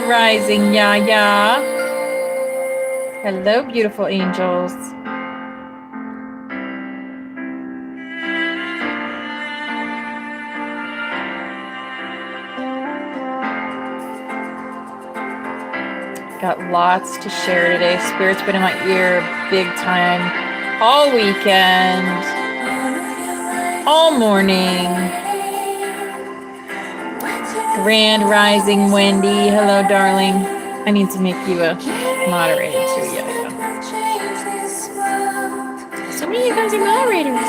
Rising, Yaya. Hello, beautiful angels. Got lots to share today. Spirit's been in my ear big time all weekend, all morning. Grand Rising, Wendy. Hello, darling. I need to make you a moderator too, yeah. So many of you guys are moderators.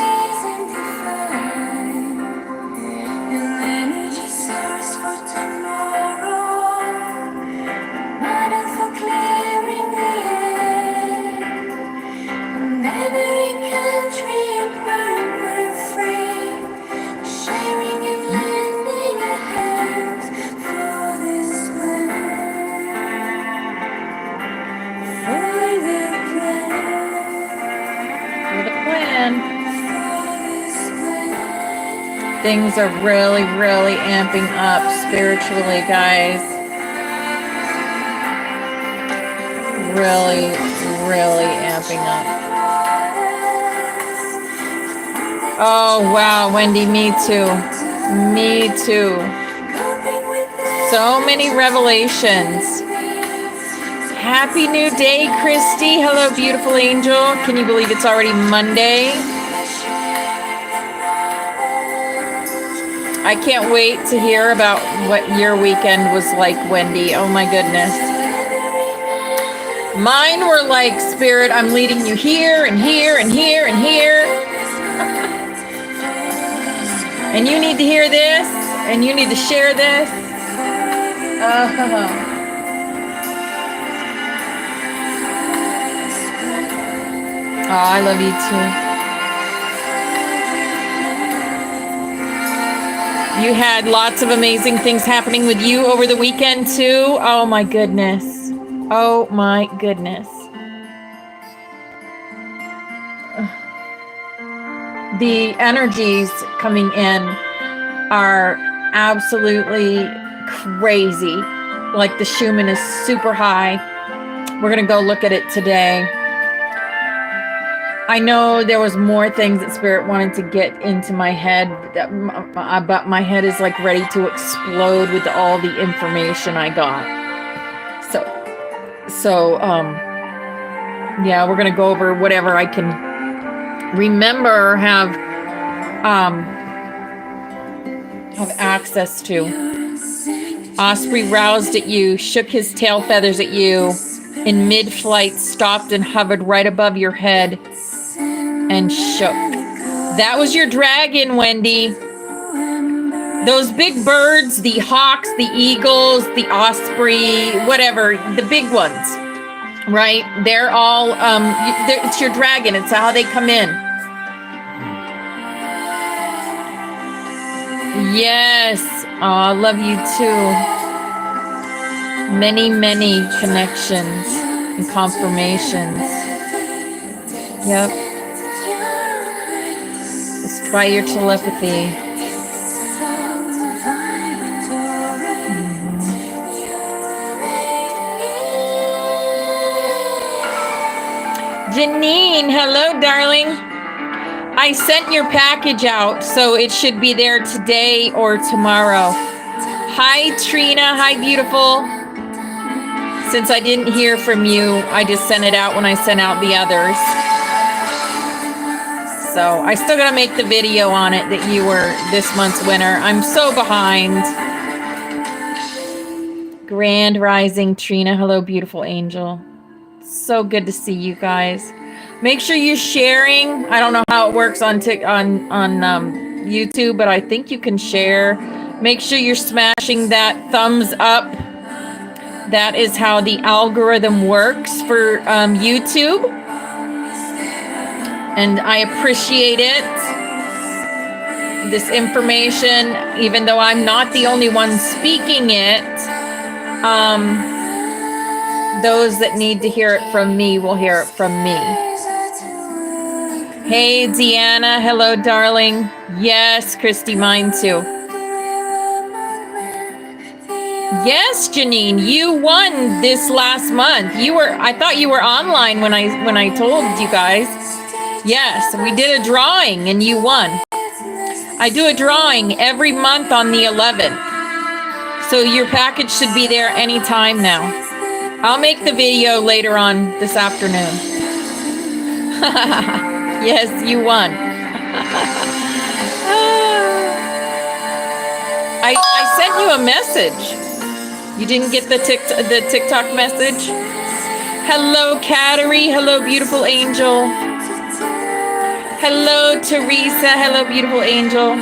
Things are really, really amping up spiritually, guys. Really, really amping up. Oh, wow, Wendy, me too. Me too. So many revelations. Happy new day, Christy. Hello, beautiful angel. Can you believe it's already Monday? I can't wait to hear about what your weekend was like, Wendy. Oh my goodness. Mine were like, Spirit, I'm leading you here and here and here and here. And you need to hear this, and you need to share this. Oh, I love you too. You had lots of amazing things happening with you over the weekend too. Oh my goodness. Oh my goodness. The energies coming in are absolutely crazy. Like the Schumann is super high. We're going to go look at it today. I know there was more things that Spirit wanted to get into my head, but my head is like ready to explode with all the information I got. So, yeah, we're going to go over whatever I can remember or have access to. Osprey roused at you, shook his tail feathers at you, in mid-flight stopped and hovered right above your head and shook. That was your dragon, Wendy. Those big birds, the hawks, the eagles, the osprey, whatever, the big ones, right? They're all, it's your dragon. It's how they come in. Yes. Oh, I love you too. Many, many connections and confirmations. Yep. Just try your telepathy. Janine, hello, darling. I sent your package out, so it should be there today or tomorrow. Hi, Trina. Hi, beautiful. Since I didn't hear from you, I just sent it out when I sent out the others. So I still gotta make the video on it that you were this month's winner. I'm so behind. Grand Rising, Trina. Hello, beautiful angel. So good to see you guys. Make sure you're sharing. I don't know how it works on YouTube, but I think you can share. Make sure you're smashing that thumbs up. That is how the algorithm works for YouTube. And I appreciate it. This information, even though I'm not the only one speaking it, those that need to hear it from me will hear it from me. Hey, Deanna. Hello, darling. Yes, Christy, mine too. Yes, Janine, you won this last month. I thought you were online when I told you guys. Yes, we did a drawing and you won. I do a drawing every month on the 11th. So your package should be there anytime now. I'll make the video later on this afternoon. Yes, you won. I sent you a message. You didn't get the TikTok message? Hello, Kateri. Hello, beautiful angel. Hello, Teresa. Hello, beautiful angel.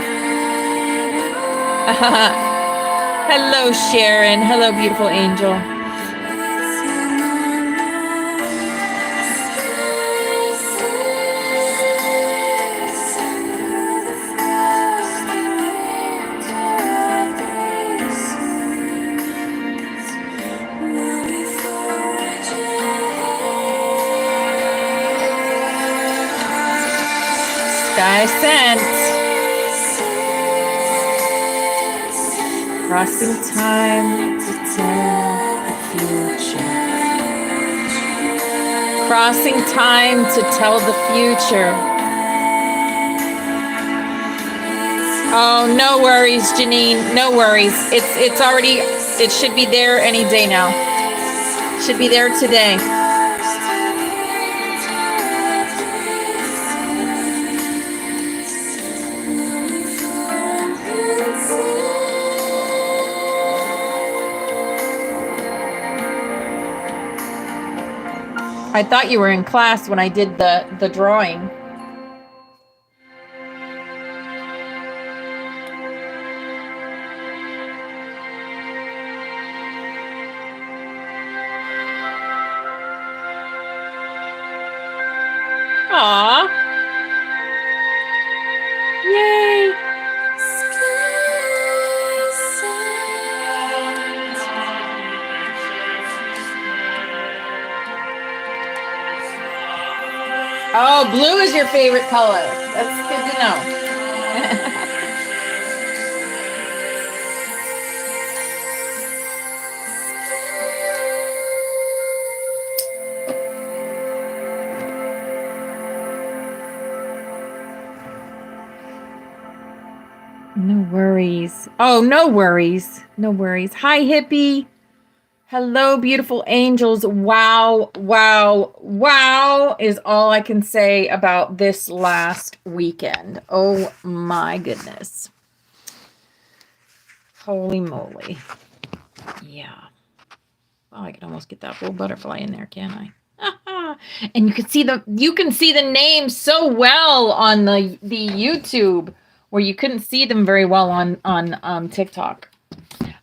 Hello, Sharon. Hello, beautiful angel. Sky sent. Crossing time to tell the future. Crossing time to tell the future. Oh, no worries, Janine. No worries. It's already, it should be there any day now. Should be there today. I thought you were in class when I did the drawing. Aw. Yay. Oh, blue is your favorite color. That's good to know. No worries. Oh, no worries. No worries. Hi, hippie. Hello, beautiful angels. Wow, wow, wow is all I can say about this last weekend. Oh my goodness. Holy moly. Yeah. Well, I can almost get that little butterfly in there, can't I? And you can see the names so well on the YouTube, where you couldn't see them very well on TikTok.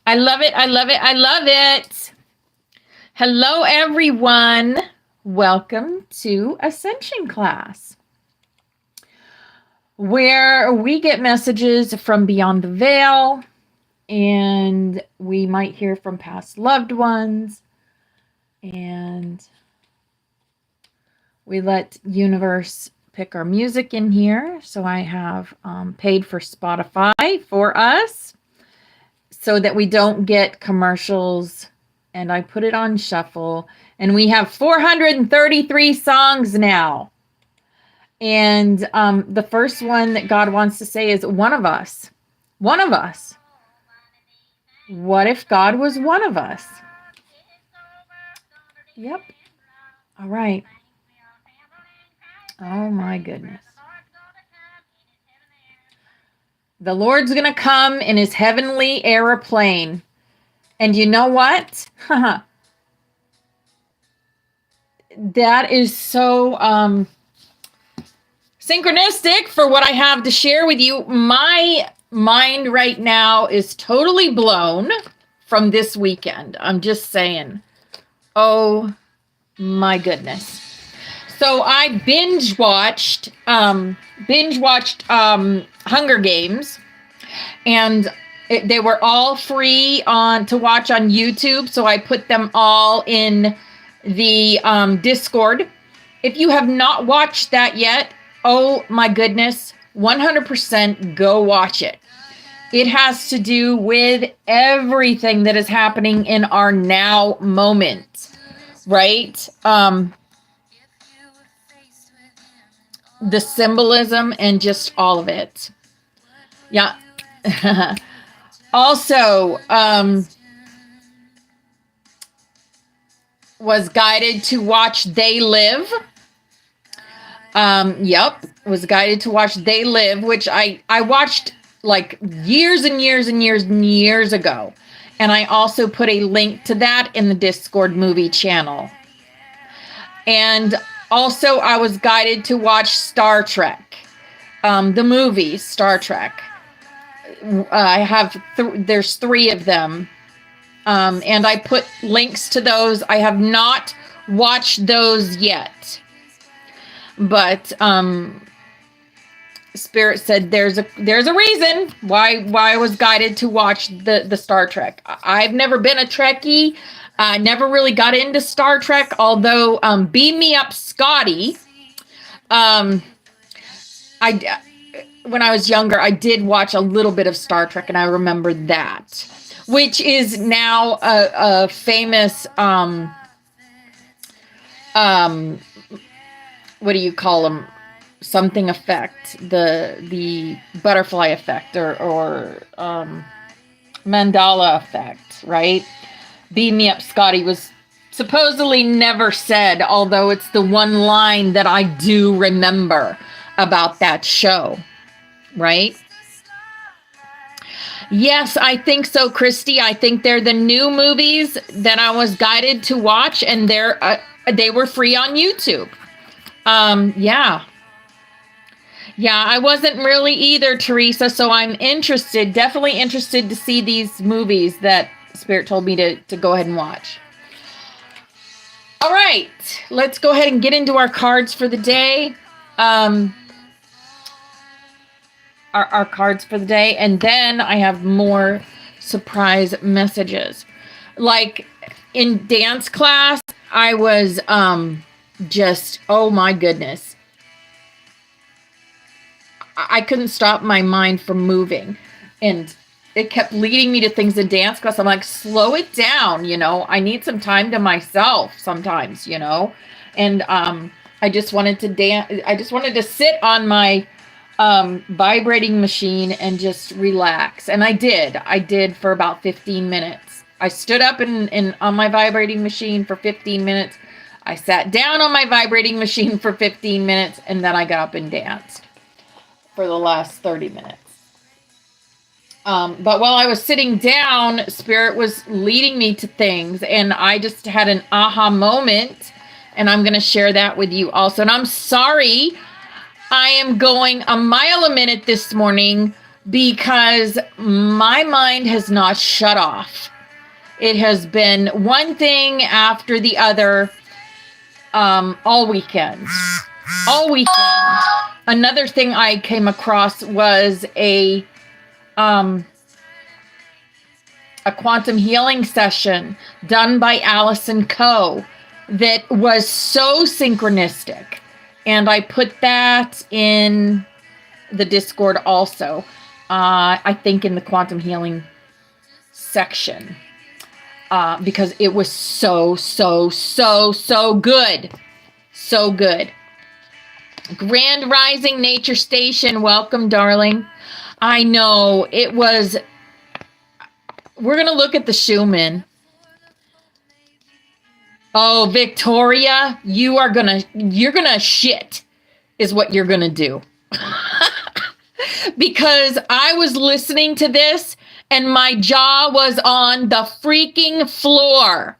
I love it. I love it. I love it. Hello, everyone. Welcome to Ascension class, where we get messages from beyond the veil, and we might hear from past loved ones, and we let universe pick our music in here. So I have paid for Spotify for us so that we don't get commercials, and I put it on shuffle, and we have 433 songs now. And the first one that God wants to say is one of us. One of us. What if God was one of us? Yep. All right. Oh my goodness. The Lord's going to come in his heavenly airplane. And you know what? That is so synchronistic for what I have to share with you. My mind right now is totally blown from this weekend. I'm just saying. Oh my goodness. So I binge watched Hunger Games, and they were all free to watch on YouTube. So I put them all in the Discord. If you have not watched that yet, oh my goodness, 100% go watch it. It has to do with everything that is happening in our now moment, right? The symbolism and just all of it. Yeah. Also, was guided to watch They Live. Yep. Was guided to watch They Live, which I watched like years and years and years and years ago. And I also put a link to that in the Discord movie channel. And also, I was guided to watch Star Trek, the movie Star Trek. I have there's 3 of them, and I put links to those. I have not watched those yet, but Spirit said there's a reason why I was guided to watch the Star Trek. I've never been a Trekkie. I never really got into Star Trek, although Beam Me Up Scotty, when I was younger, I did watch a little bit of Star Trek, and I remember that, which is now a famous, what do you call them? Something effect, the butterfly effect, or Mandela effect, right? Beam Me Up Scotty was supposedly never said, although it's the one line that I do remember about that show, right? Yes, I think so, Christy. I think they're the new movies that I was guided to watch, and they were free on YouTube. Yeah. Yeah, I wasn't really either, Teresa, so I'm interested, definitely interested to see these movies that Spirit told me to go ahead and watch. All right, let's go ahead and get into our cards for the day. Our cards for the day, and then I have more surprise messages. Like in dance class, I was just, oh my goodness. I couldn't stop my mind from moving. And it kept leading me to things in dance class. I'm like, slow it down, you know. I need some time to myself sometimes, you know. And I just wanted to dance. I just wanted to sit on my vibrating machine and just relax. And I did for about 15 minutes. I stood up on my vibrating machine for 15 minutes. I sat down on my vibrating machine for 15 minutes, and then I got up and danced for the last 30 minutes. But while I was sitting down, Spirit was leading me to things, and I just had an aha moment, and I'm going to share that with you also. And I'm sorry, I am going a mile a minute this morning because my mind has not shut off. It has been one thing after the other all weekend. All weekend. Another thing I came across was a quantum healing session done by Allison Coe that was so synchronistic. And I put that in the Discord also. I think in the quantum healing section. Because it was so good. So good. Grand Rising Nature Station. Welcome, darling. I know it was. We're going to look at the Schumann. Oh, Victoria, you're going to shit is what you're going to do. Because I was listening to this and my jaw was on the freaking floor.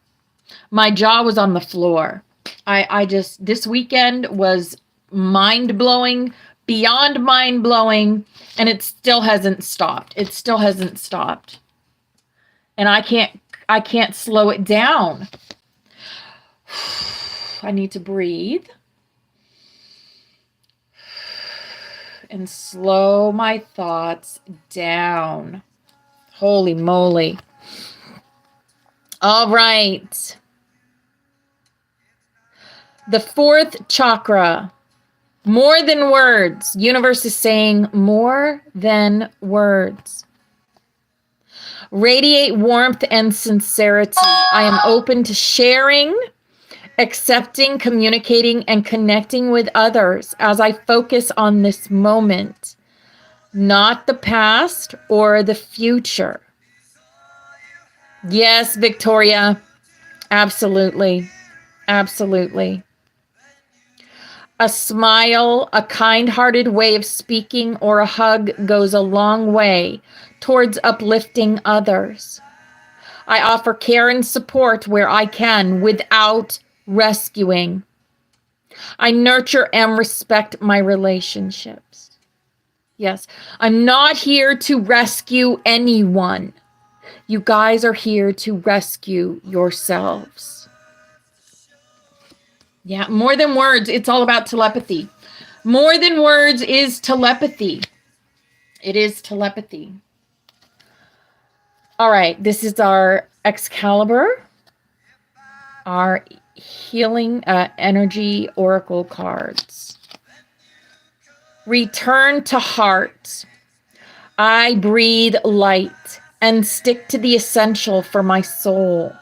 My jaw was on the floor. This weekend was mind-blowing, beyond mind-blowing, and it still hasn't stopped. It still hasn't stopped. And I can't slow it down. I need to breathe and slow my thoughts down. Holy moly. All right. The fourth chakra. More than words. Universe is saying more than words. Radiate warmth and sincerity. I am open to sharing, accepting, communicating, and connecting with others as I focus on this moment, not the past or the future. Yes, Victoria. Absolutely. Absolutely. A smile, a kind-hearted way of speaking, or a hug goes a long way towards uplifting others. I offer care and support where I can without rescuing. I nurture and respect my relationships. Yes, I'm not here to rescue anyone. You guys are here to rescue yourselves. Yeah, more than words, it's all about telepathy. More than words is telepathy. It is telepathy. All right, this is our Excalibur, our healing energy oracle cards. Return to heart. I breathe light and stick to the essential for my soul.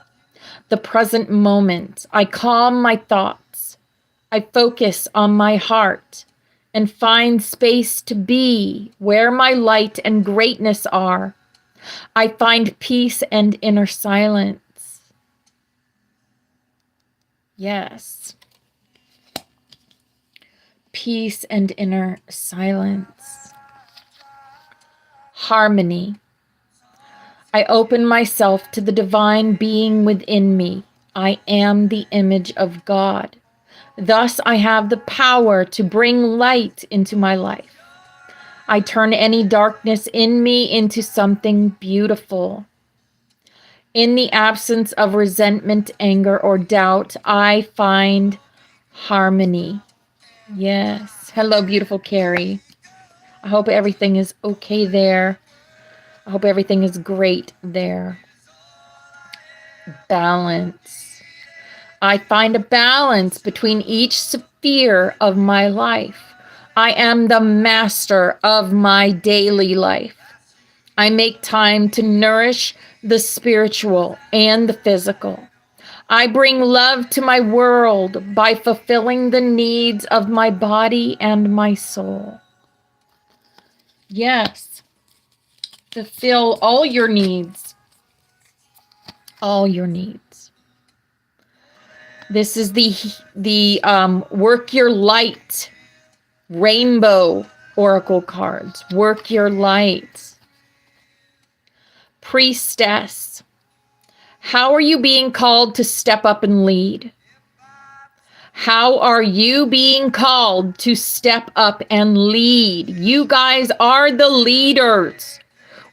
The present moment. I calm my thoughts. I focus on my heart and find space to be where my light and greatness are. I find peace and inner silence. Yes. Peace and inner silence. Harmony. I open myself to the divine being within me. I am the image of God. Thus, I have the power to bring light into my life. I turn any darkness in me into something beautiful. In the absence of resentment, anger, or doubt, I find harmony. Yes. Hello, beautiful Carrie. I hope everything is okay there. I hope everything is great there. Balance. I find a balance between each sphere of my life. I am the master of my daily life. I make time to nourish the spiritual and the physical. I bring love to my world by fulfilling the needs of my body and my soul. Yes, fulfill all your needs. All your needs. This is the Work Your Light Rainbow Oracle cards. Work Your Light. Priestess. How are you being called to step up and lead? How are you being called to step up and lead? You guys are the leaders.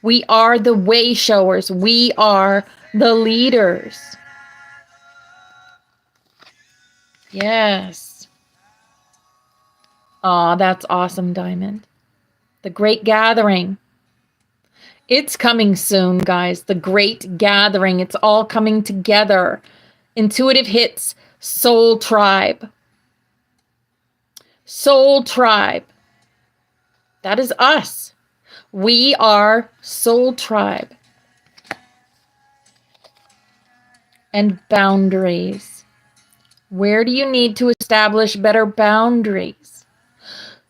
We are the way showers. We are the leaders. Yes. Aw, that's awesome, Diamond. The Great Gathering. It's coming soon, guys. The Great Gathering. It's all coming together. Intuitive hits, Soul Tribe. Soul Tribe. That is us. We are Soul Tribe. And boundaries. Where do you need to establish better boundaries?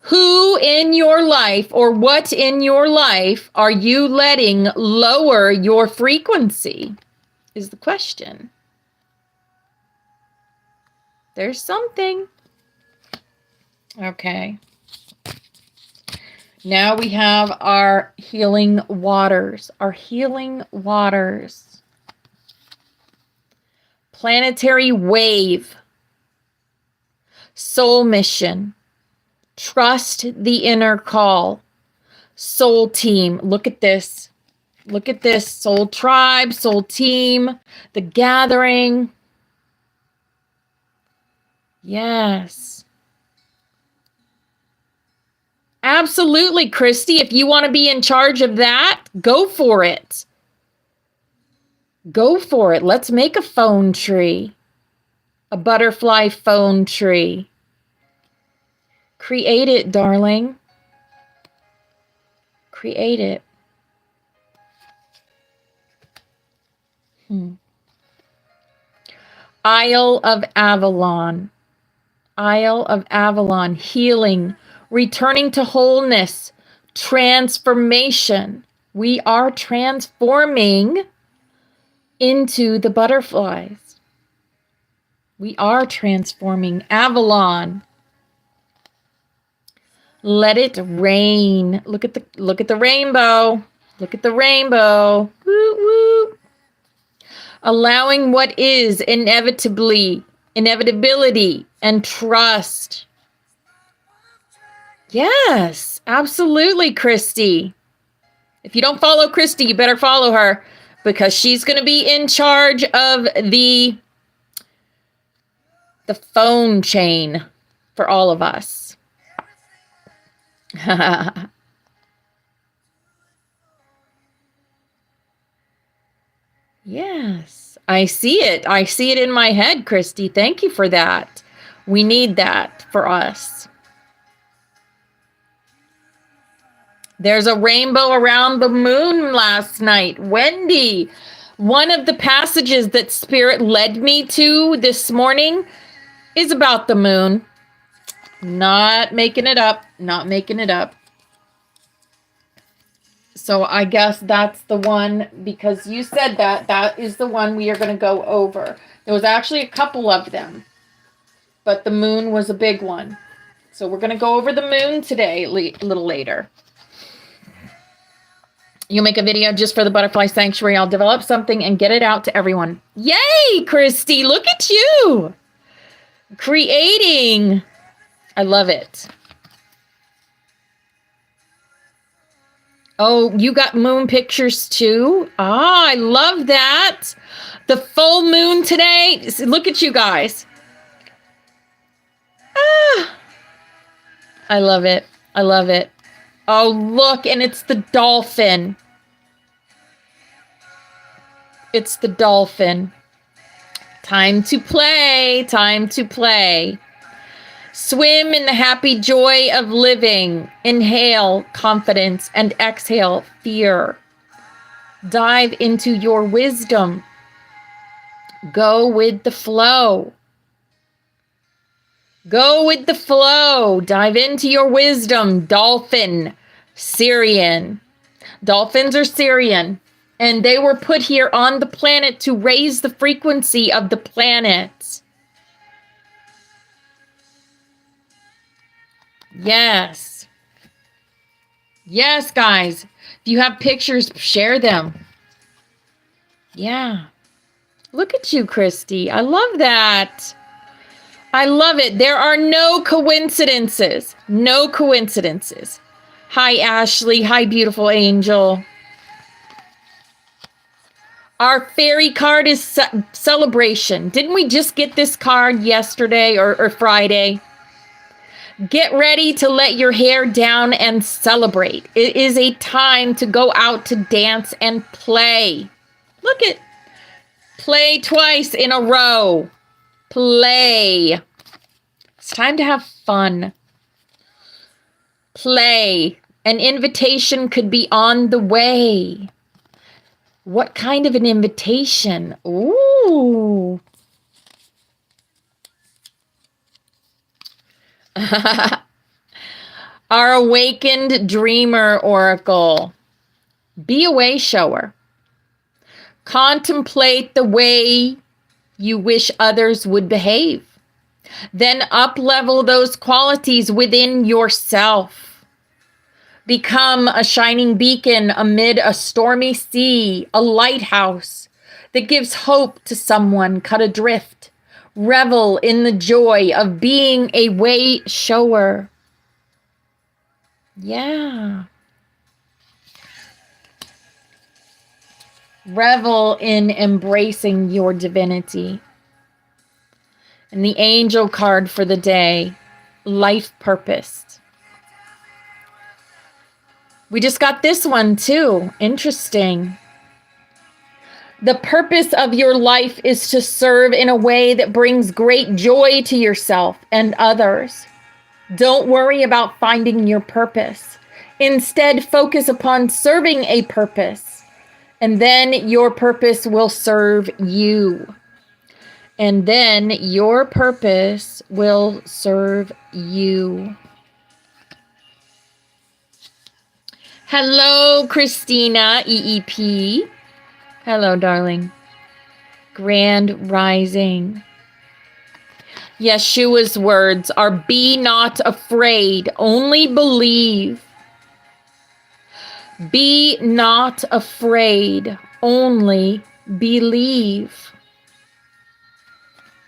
Who in your life or what in your life are you letting lower your frequency? Is the question. There's something. Okay. Now we have our healing waters. Our healing waters. Planetary wave. Soul mission. Trust the inner call. Soul team. Look at this. Look at this. Soul tribe, soul team, the gathering. Yes. Absolutely, Christy. If you want to be in charge of that, go for it. Go for it. Let's make a phone tree. A butterfly phone tree. Create it, darling. Create it. Isle of Avalon. Isle of Avalon. Healing. Returning to wholeness. Transformation. We are transforming into the butterflies. We are transforming. Avalon. Let it rain. Look at the rainbow. Look at the rainbow. Woo woo. Allowing what is inevitability and trust. Yes, absolutely, Christy. If you don't follow Christy, you better follow her because she's going to be in charge of the phone chain for all of us. Yes, I see it. I see it in my head, Christy. Thank you for that. We need that for us. There's a rainbow around the moon last night. Wendy, one of the passages that Spirit led me to this morning is about the moon. Not making it up. Not making it up. So I guess that's the one, because you said that is the one we are going to go over. There was actually a couple of them, but the moon was a big one. So we're going to go over the moon today, a little later. You'll make a video just for the Butterfly Sanctuary. I'll develop something and get it out to everyone. Yay, Christy, look at you. Creating. I love it. Oh, you got moon pictures too? Ah, I love that. The full moon today. Look at you guys. Ah, I love it. I love it. Oh, look, and it's the dolphin. It's the dolphin. Time to play. Time to play. Swim in the happy joy of living. Inhale confidence and exhale fear. Dive into your wisdom. Go with the flow. Go with the flow. Dive into your wisdom. Dolphin, Syrian. Dolphins are Syrian, and they were put here on the planet to raise the frequency of the planet. Yes. Yes, guys. If you have pictures, share them. Yeah. Look at you, Christy. I love that. I love it. There are no coincidences. No coincidences. Hi, Ashley. Hi, beautiful angel. Our fairy card is celebration. Didn't we just get this card yesterday or Friday? Get ready to let your hair down and celebrate. It is a time to go out to dance and play. Look at play twice in a row. Play. It's time to have fun. Play. An invitation could be on the way. What kind of an invitation? Ooh. Our awakened dreamer oracle. Be a way shower. Contemplate the way you wish others would behave. Then up-level those qualities within yourself. Become a shining beacon amid a stormy sea, a lighthouse that gives hope to someone cut adrift. Revel in the joy of being a way shower. Yeah. Revel in embracing your divinity. And the angel card for the day, life purpose. We just got this one too. Interesting. The purpose of your life is to serve in a way that brings great joy to yourself and others. Don't worry about finding your purpose. Instead, focus upon serving a purpose, and then your purpose will serve you. And then your purpose will serve you. Hello, Christina, EEP. Hello, darling. Grand Rising. Yeshua's words are, be not afraid, only believe. Be not afraid, only believe.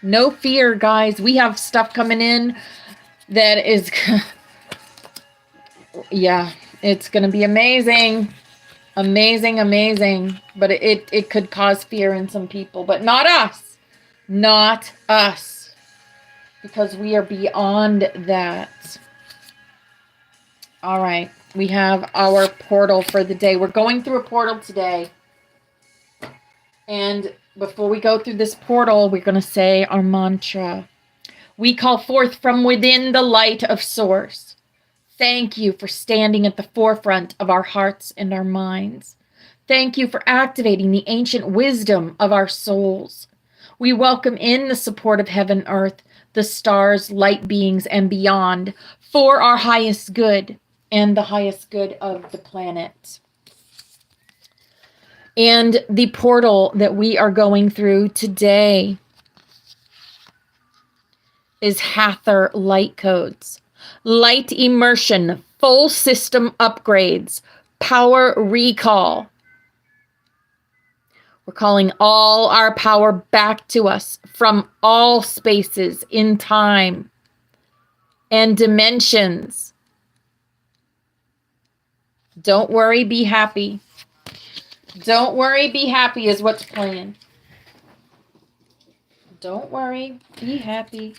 No fear, guys. We have stuff coming in that is, yeah, it's going to be amazing. Amazing, amazing. But it could cause fear in some people, but not us. Not us. Because we are beyond that. All right. We have our portal for the day. We're going through a portal today. And before we go through this portal, we're going to say our mantra. We call forth from within the light of Source. Thank you for standing at the forefront of our hearts and our minds. Thank you for activating the ancient wisdom of our souls. We welcome in the support of heaven, earth, the stars, light beings, and beyond for our highest good and the highest good of the planet. And the portal that we are going through today is Hathor light codes, light immersion, full system upgrades, power recall. We're calling all our power back to us from all spaces in time and dimensions. Don't worry, be happy. Don't worry, be happy is what's playing. Don't worry, be happy.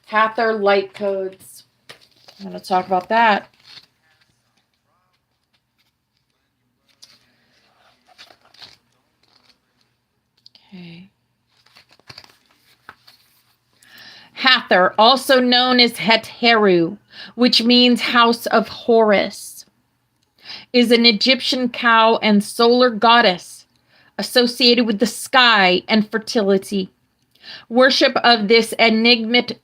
Hathor light codes. I'm going to talk about that. Okay. Hathor, also known as Het-Heru, which means house of Horus, is an Egyptian cow and solar goddess associated with the sky and fertility. Worship of this enigmatic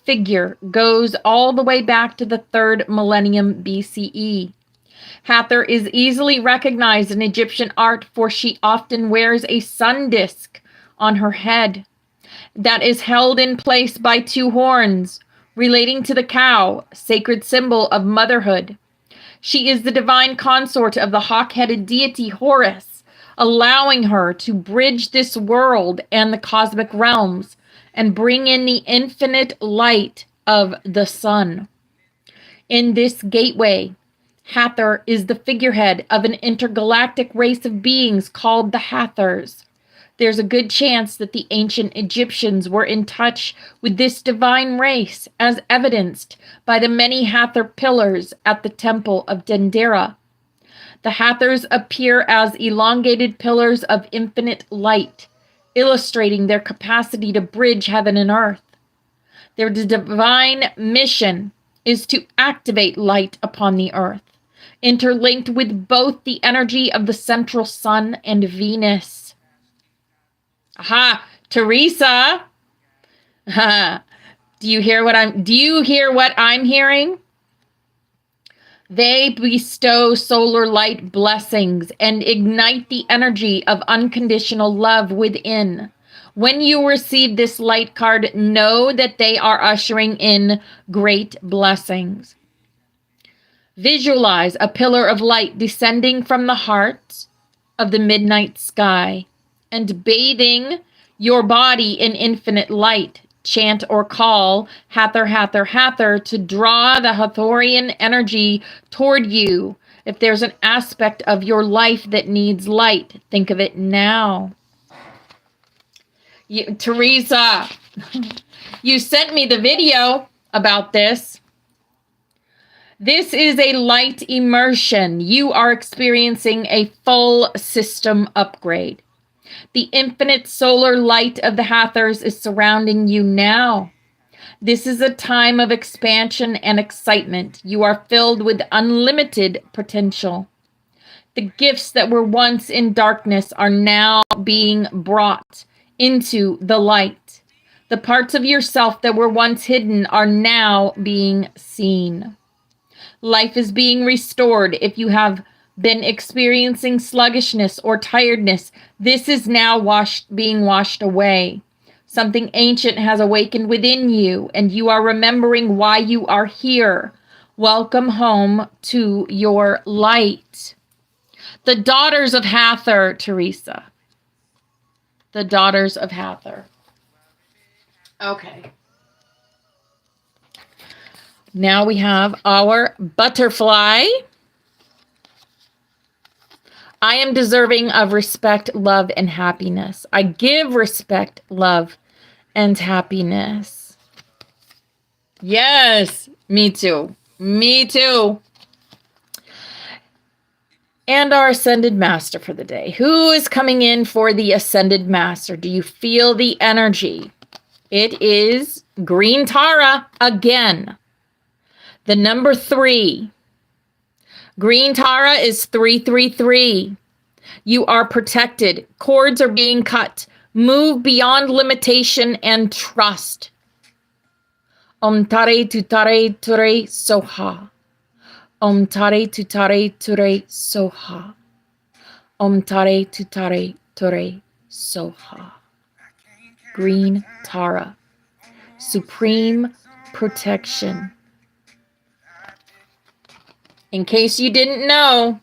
figure goes all the way back to the 3rd millennium BCE. Hathor is easily recognized in Egyptian art, for she often wears a sun disk on her head that is held in place by 2 horns, relating to the cow, sacred symbol of motherhood. She is the divine consort of the hawk-headed deity Horus, allowing her to bridge this world and the cosmic realms and bring in the infinite light of the sun. In this gateway, Hathor is the figurehead of an intergalactic race of beings called the Hathors. There's a good chance that the ancient Egyptians were in touch with this divine race, as evidenced by the many Hathor pillars at the Temple of Dendera. The Hathors appear as elongated pillars of infinite light, illustrating their capacity to bridge heaven and earth. Their divine mission is to activate light upon the earth, interlinked with both the energy of the central sun and Venus. Aha, Teresa. Do you hear what I'm hearing? They bestow solar light blessings and ignite the energy of unconditional love within. When you receive this light card, know that they are ushering in great blessings. Visualize a pillar of light descending from the heart of the midnight sky and bathing your body in infinite light. Chant or call Hathor, Hathor, Hathor to draw the Hathorian energy toward you. If there's an aspect of your life that needs light, think of it now. Teresa, you sent me the video about this. This is a light immersion. You are experiencing a full system upgrade. The infinite solar light of the Hathors is surrounding you now. This is a time of expansion and excitement. You are filled with unlimited potential. The gifts that were once in darkness are now being brought into the light. The parts of yourself that were once hidden are now being seen. Life is being restored. If you have been experiencing sluggishness or tiredness, this is now being washed away. Something ancient has awakened within you, and you are remembering why you are here. Welcome home to your light. The daughters of Hathor, Teresa. The daughters of Hathor. Okay. Now we have our butterfly. I am deserving of respect, love, and happiness. I give respect, love, and happiness. Yes, me too. Me too. And our Ascended Master for the day. Who is coming in for the Ascended Master? Do you feel the energy? It is Green Tara again. The number 3. Green Tara is 333. You are protected. Cords are being cut. Move beyond limitation and trust. Om Tare Tutare Ture Soha. Om Tare Tutare Ture Soha. Om Tare Tutare Ture Soha. Green Tara. Supreme protection. In case you didn't know,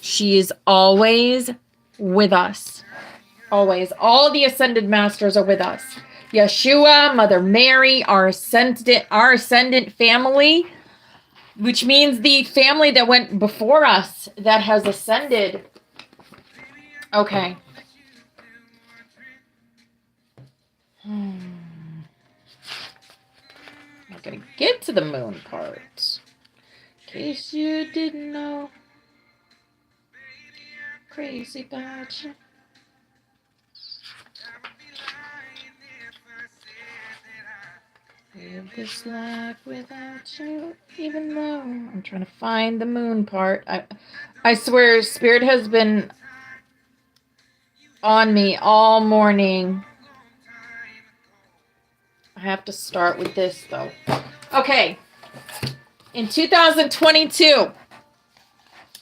she is always with us. Always. All the Ascended Masters are with us. Yeshua, Mother Mary, our ascendant family, which means the family that went before us that has ascended. Okay. I'm going to get to the moon part. In case you didn't know. Crazy about you. Live this life without you, even though I'm trying to find the moon part. I swear, Spirit has been on me all morning. I have to start with this, though. Okay. In 2022,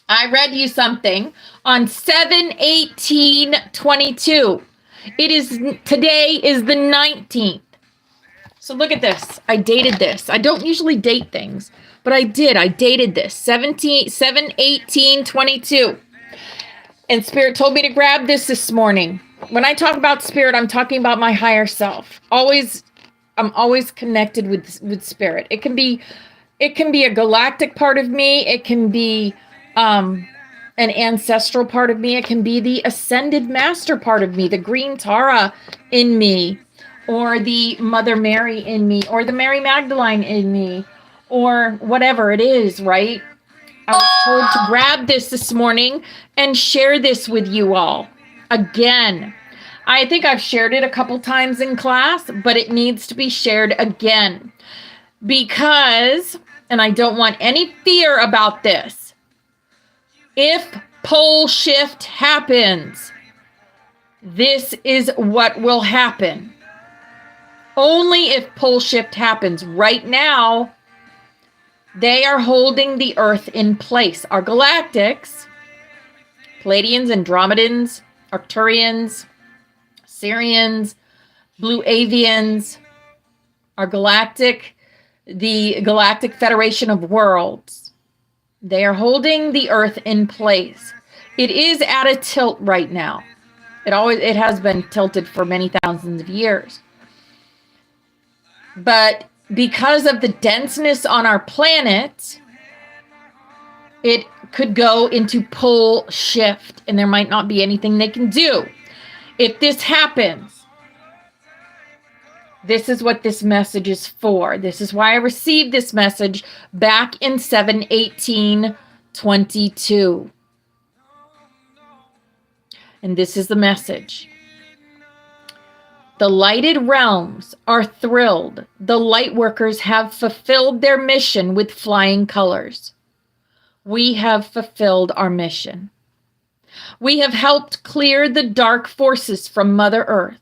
I read you something on 7/18/22. Today is the 19th. So look at this. I dated this. I don't usually date things, but I did. I dated this. 7/18/22. And Spirit told me to grab this morning. When I talk about Spirit, I'm talking about my higher self. I'm always connected with Spirit. It can be a galactic part of me. It can be an ancestral part of me. It can be the ascended master part of me, the green Tara in me, or the Mother Mary in me, or the Mary Magdalene in me, or whatever it is, right? I was told to grab this morning and share this with you all. Again, I think I've shared it a couple times in class, but it needs to be shared again. Because, and I don't want any fear about this, if pole shift happens, this is what will happen. Only if pole shift happens. Right now, they are holding the Earth in place. Our galactics, Pleiadians, Andromedans, Arcturians, Sirians, Blue Avians, the Galactic Federation of Worlds. They are holding the Earth in place. It is at a tilt right now. It has been tilted for many thousands of years. But because of the denseness on our planet, it could go into pole shift, and there might not be anything they can do. If this happens, this is what this message is for. This is why I received this message back in 7/18/22. And this is the message. The lighted realms are thrilled. The light workers have fulfilled their mission with flying colors. We have fulfilled our mission. We have helped clear the dark forces from Mother Earth,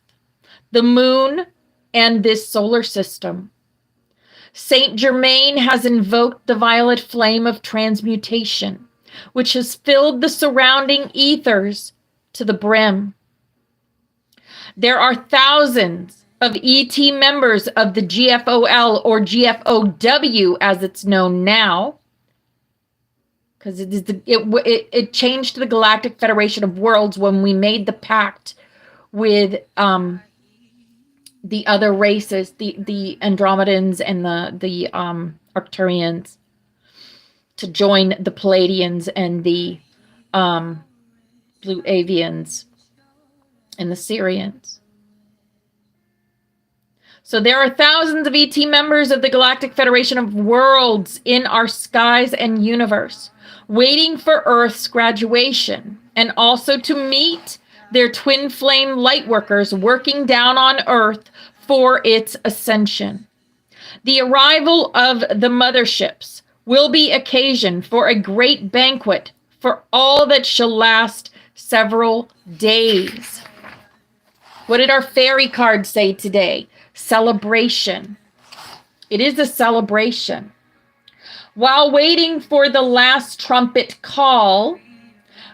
the moon, and this solar system. Saint Germain has invoked the violet flame of transmutation, which has filled the surrounding ethers to the brim. There are thousands of ET members of the GFOL, or GFOW as it's known now, because it changed to the Galactic Federation of Worlds when we made the pact with the other races, the Andromedans and the Arcturians, to join the Pleiadians and the Blue Avians and the Sirians. So there are thousands of ET members of the Galactic Federation of Worlds in our skies and universe, waiting for Earth's graduation, and also to meet their twin flame light workers working down on Earth for its ascension. The arrival of the motherships will be occasion for a great banquet for all that shall last several days. What did our fairy card say today? Celebration. It is a celebration. While waiting for the last trumpet call,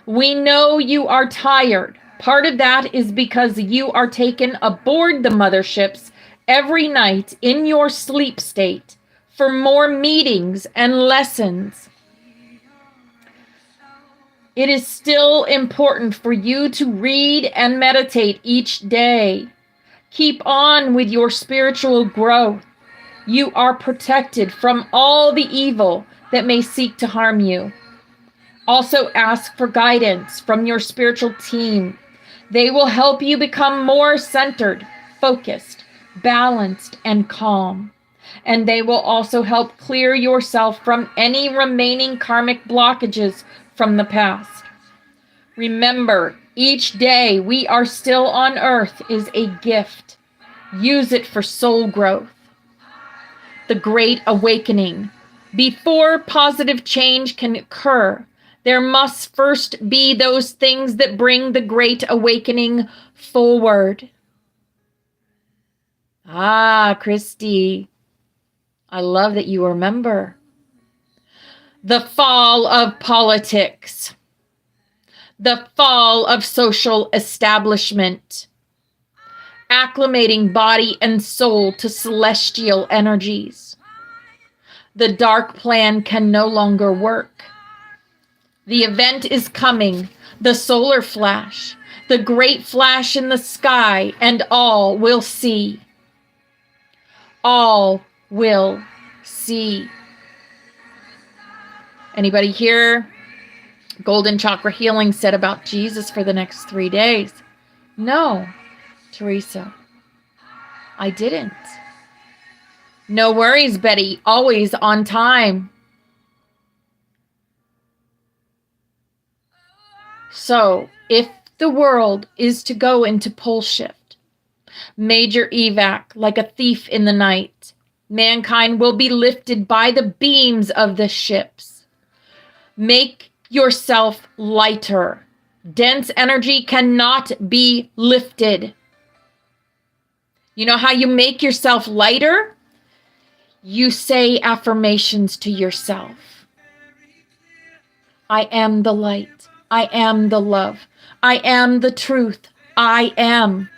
we know you are tired. Part of that is because you are taken aboard the motherships every night in your sleep state for more meetings and lessons. It is still important for you to read and meditate each day. Keep on with your spiritual growth. You are protected from all the evil that may seek to harm you. Also ask for guidance from your spiritual team. They will help you become more centered, focused, balanced, and calm. And they will also help clear yourself from any remaining karmic blockages from the past. Remember, each day we are still on Earth is a gift. Use it for soul growth. the Great Awakening. Before positive change can occur, there must first be those things that bring the Great Awakening forward. Ah, Christy, I love that you remember. The fall of politics, the fall of social establishment, acclimating body and soul to celestial energies. The dark plan can no longer work. The event is coming, the solar flash, the great flash in the sky, and all will see. All will see. Anybody here? Golden Chakra Healing said about Jesus for the next 3 days. No, Teresa, I didn't. No worries, Betty. Always on time. So, if the world is to go into pole shift, major evac, like a thief in the night, mankind will be lifted by the beams of the ships. Make yourself lighter. Dense energy cannot be lifted. You know how you make yourself lighter? You say affirmations to yourself. I am the light. I am the love. I am the truth. I am.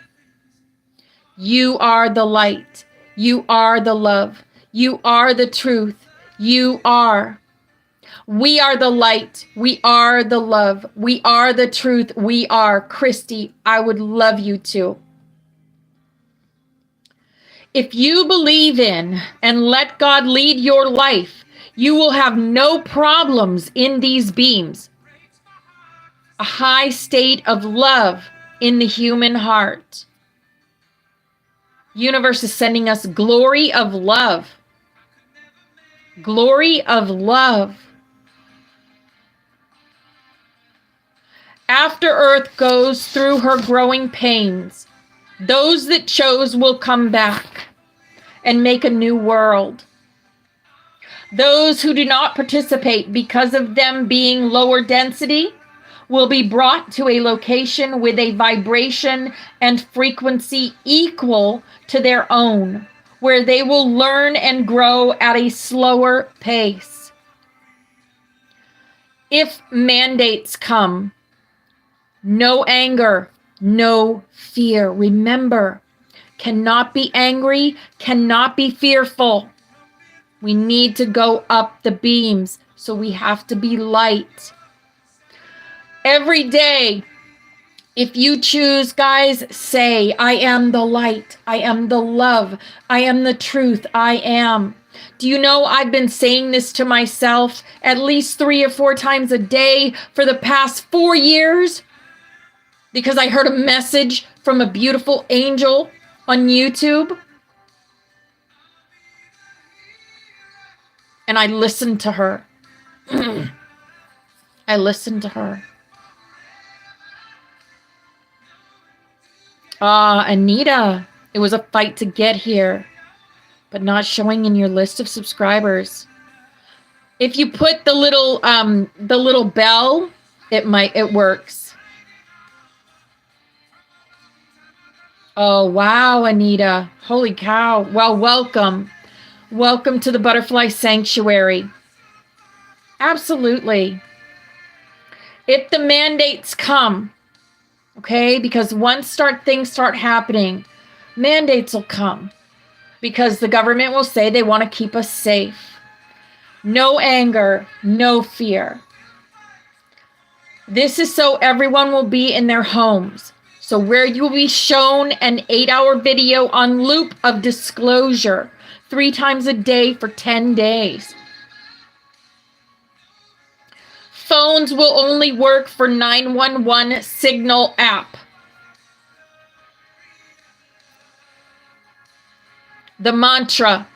You are the light. You are the love. You are the truth. You are. We are the light. We are the love. We are the truth. We are. Christy, I would love you to. If you believe in and let God lead your life, you will have no problems in these beams. A high state of love in the human heart. Universe is sending us glory of love. Glory of love. After Earth goes through her growing pains, those that chose will come back and make a new world. Those who do not participate because of them being lower density will be brought to a location with a vibration and frequency equal to their own, where they will learn and grow at a slower pace. If mandates come, no anger, no fear. Remember, cannot be angry, cannot be fearful. We need to go up the beams, so we have to be light. Every day, if you choose, guys, say, I am the light, I am the love, I am the truth, I am. Do you know I've been saying this to myself at least 3 or 4 times a day for the past 4 years? Because I heard a message from a beautiful angel on YouTube. And I listened to her. I listened to her. Anita, it was a fight to get here, but not showing in your list of subscribers. If you put the little bell, it works. Oh, wow, Anita. Holy cow. Well, welcome. Welcome to the Butterfly Sanctuary. Absolutely. If the mandates come, okay, because once things start happening, mandates will come because the government will say they want to keep us safe. No anger, no fear. This is so everyone will be in their homes. So where you will be shown an 8-hour video on loop of disclosure 3 times a day for 10 days. Phones will only work for 911 signal app. The mantra,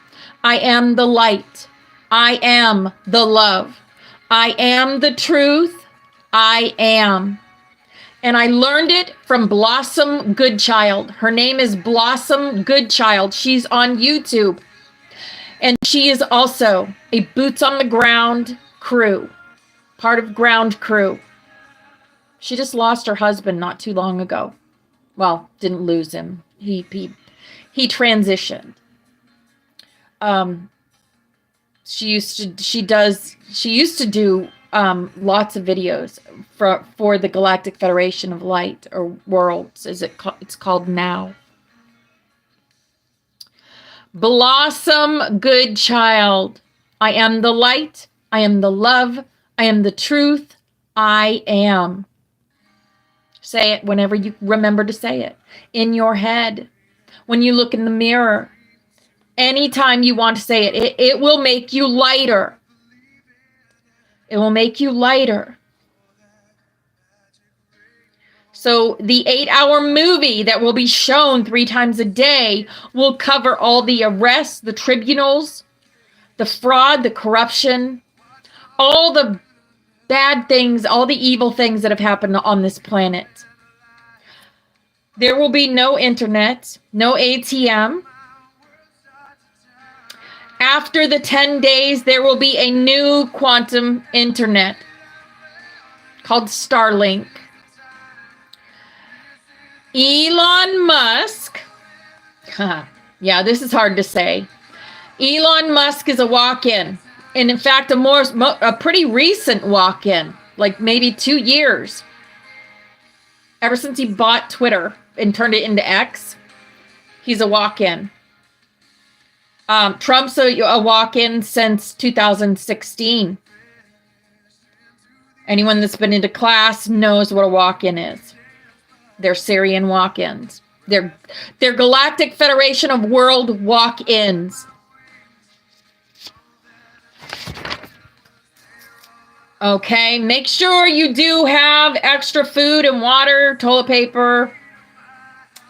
I am the light. I am the love. I am the truth. I am. And I learned it from Blossom Goodchild. Her name is Blossom Goodchild. She's on YouTube. And she is also a boots on the ground crew, part of ground crew. She just lost her husband not too long ago. Well, didn't lose him. He transitioned. She used to do lots of videos for the Galactic Federation of Light, or Worlds, it's called now. Blossom, good child. I am the light. I am the love. I am the truth. I am. Say it whenever you remember to say it. In your head. When you look in the mirror. Anytime you want to say it, it will make you lighter. It will make you lighter. So the 8-hour movie that will be shown 3 times a day will cover all the arrests, the tribunals, the fraud, the corruption, all the bad things, all the evil things that have happened on this planet. There will be no internet, no ATM. After the 10 days, there will be a new quantum internet called Starlink. Elon Musk, yeah, this is hard to say. Elon Musk is a walk-in. And in fact, a pretty recent walk-in, like maybe 2 years. Ever since he bought Twitter and turned it into X, he's a walk-in. Trump's a walk-in since 2016. Anyone that's been into class knows what a walk-in is. They're Syrian walk-ins. They're Galactic Federation of World walk-ins. Okay, make sure you do have extra food and water, toilet paper.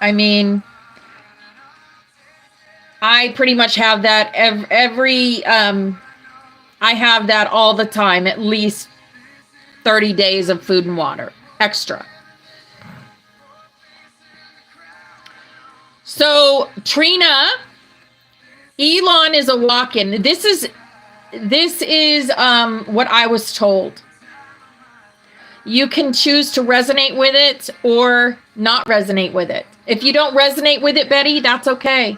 I mean, I pretty much have that I have that all the time, at least 30 days of food and water, extra. So, Trina, Elon is a walk-in. This is what I was told. You can choose to resonate with it or not resonate with it. If you don't resonate with it, Betty, that's okay.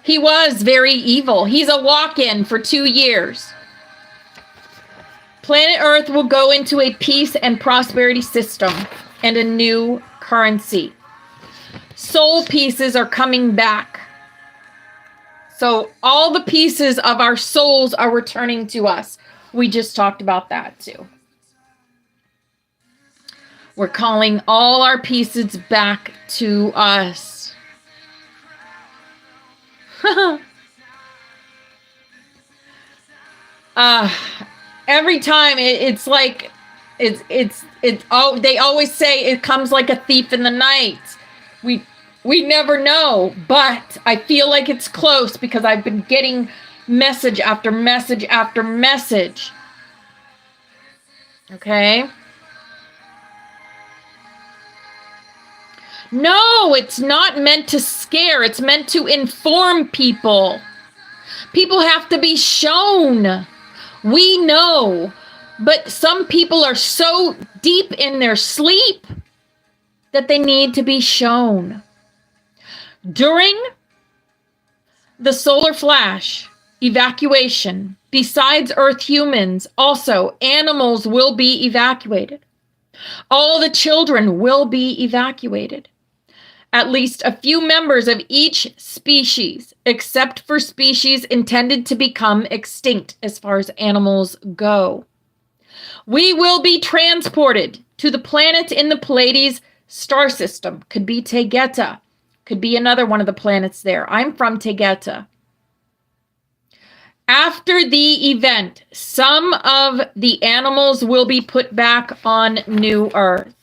He was very evil. He's a walk-in for 2 years. Planet Earth will go into a peace and prosperity system and a new currency. Soul pieces are coming back. So all the pieces of our souls are returning to us. We just talked about that too. We're calling all our pieces back to us. Every time it's like they always say it comes like a thief in the night. We never know, but I feel like it's close because I've been getting message after message after message. Okay? No, it's not meant to scare. It's meant to inform people. People have to be shown. We know, but some people are so deep in their sleep that they need to be shown. During the solar flash evacuation, besides Earth humans, also animals will be evacuated. All the children will be evacuated. At least a few members of each species, except for species intended to become extinct as far as animals go. We will be transported to the planet in the Pleiades star system. Could be Tegeta. Could be another one of the planets there. I'm from Tegeta. After the event, some of the animals will be put back on New Earth.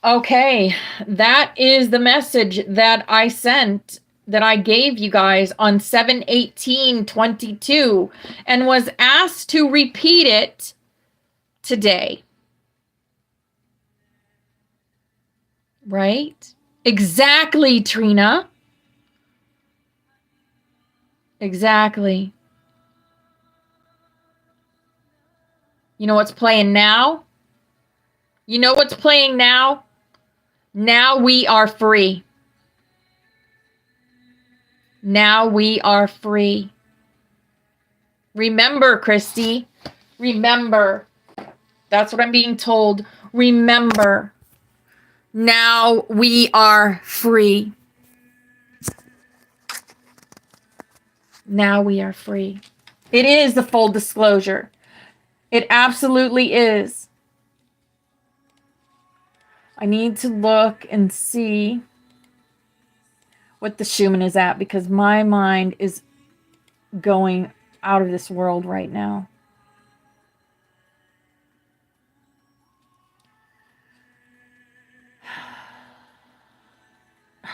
Okay, that is the message that I sent, that I gave you guys on 7/18/22, and was asked to repeat it today. Right? Exactly, Trina. Exactly. You know what's playing now? You know what's playing now? Now we are free. Now we are free. Remember, Christy. Remember. That's what I'm being told. Remember. Now we are free. Now we are free. It is the full disclosure. It absolutely is. I need to look and see what the Schumann is at because my mind is going out of this world right now.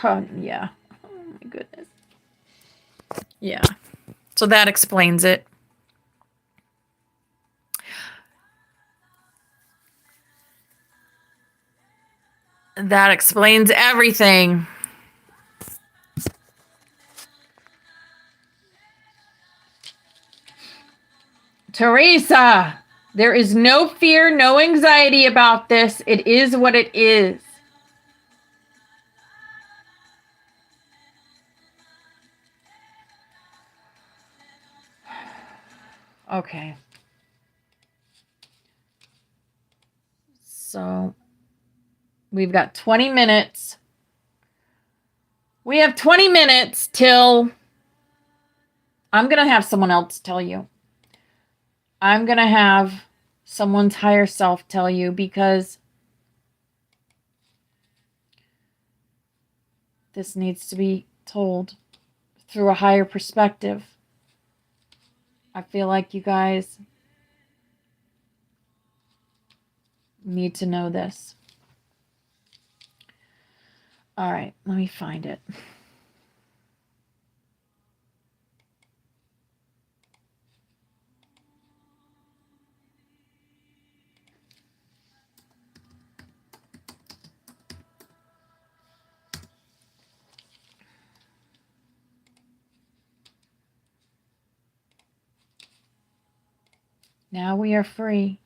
Oh, yeah. Oh, my goodness. Yeah. So that explains it. That explains everything. Teresa, there is no fear, no anxiety about this. It is what it is. Okay. So we've got 20 minutes. We have 20 minutes till I'm going to have someone else tell you. I'm going to have someone's higher self tell you because this needs to be told through a higher perspective. I feel like you guys need to know this. All right, let me find it. Now we are free.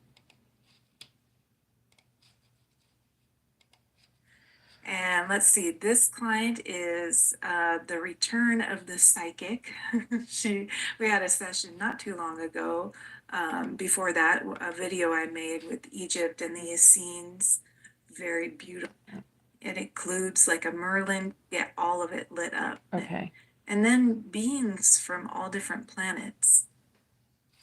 And let's see, this client is the return of the psychic. We had a session not too long ago. Before that, a video I made with Egypt and the Essenes. Very beautiful. It includes like a Merlin, get all of it lit up. Okay. And then beings from all different planets.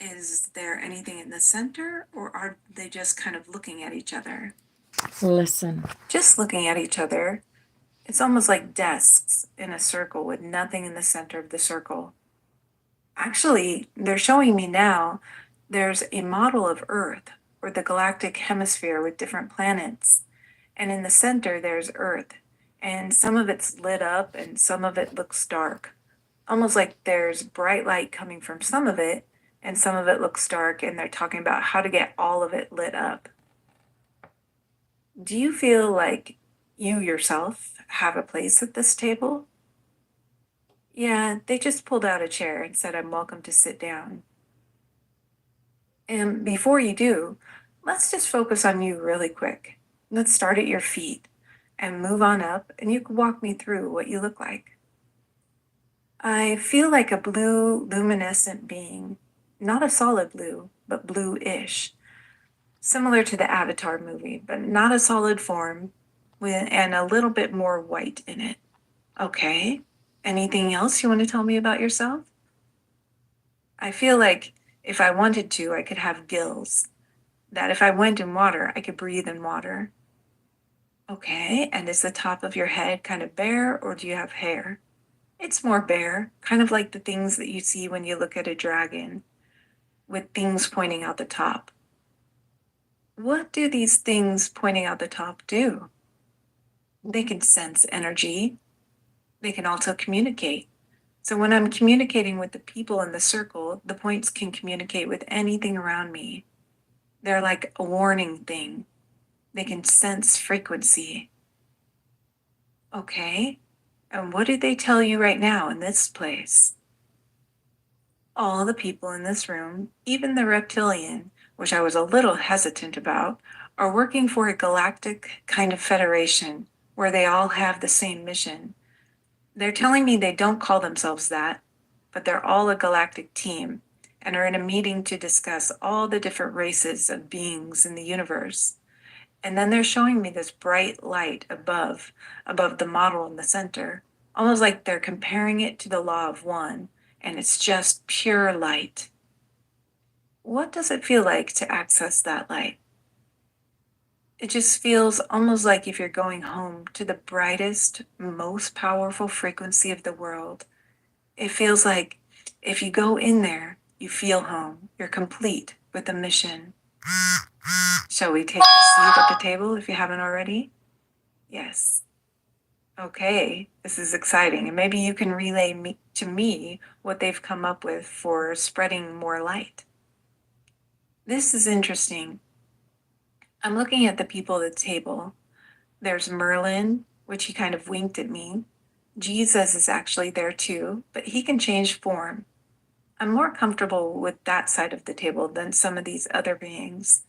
Is there anything in the center, or are they just kind of looking at each other? Listen. Just looking at each other. It's almost like desks in a circle with nothing in the center of the circle. Actually, they're showing me now there's a model of Earth or the galactic hemisphere with different planets. And in the center, there's Earth. And some of it's lit up and some of it looks dark. Almost like there's bright light coming from some of it and some of it looks dark. And they're talking about how to get all of it lit up. Do you feel like you yourself have a place at this table? Yeah, they just pulled out a chair and said I'm welcome to sit down. And before you do, let's just focus on you really quick. Let's start at your feet and move on up, and you can walk me through what you look like. I feel like a blue luminescent being, not a solid blue, but blue-ish. Similar to the Avatar movie, but not a solid form, and a little bit more white in it. Okay. Anything else you want to tell me about yourself? I feel like if I wanted to, I could have gills. That if I went in water, I could breathe in water. Okay, and is the top of your head kind of bare, or do you have hair? It's more bare, kind of like the things that you see when you look at a dragon, with things pointing out the top. What do these things pointing out the top do? They can sense energy. They can also communicate. So when I'm communicating with the people in the circle, the points can communicate with anything around me. They're like a warning thing. They can sense frequency. Okay. And what do they tell you right now in this place? All the people in this room, even the reptilian, which I was a little hesitant about, are working for a galactic kind of federation where they all have the same mission. They're telling me they don't call themselves that, but they're all a galactic team and are in a meeting to discuss all the different races of beings in the universe. And then they're showing me this bright light above the model in the center, almost like they're comparing it to the law of one, and it's just pure light. What does it feel like to access that light? It just feels almost like if you're going home to the brightest, most powerful frequency of the world. It feels like if you go in there, you feel home. You're complete with a mission. Shall we take a seat at the table if you haven't already? Yes. Okay, this is exciting. And maybe you can relay to me what they've come up with for spreading more light. This is interesting. I'm looking at the people at the table. There's Merlin, which he kind of winked at me. Jesus is actually there too, but he can change form. I'm more comfortable with that side of the table than some of these other beings.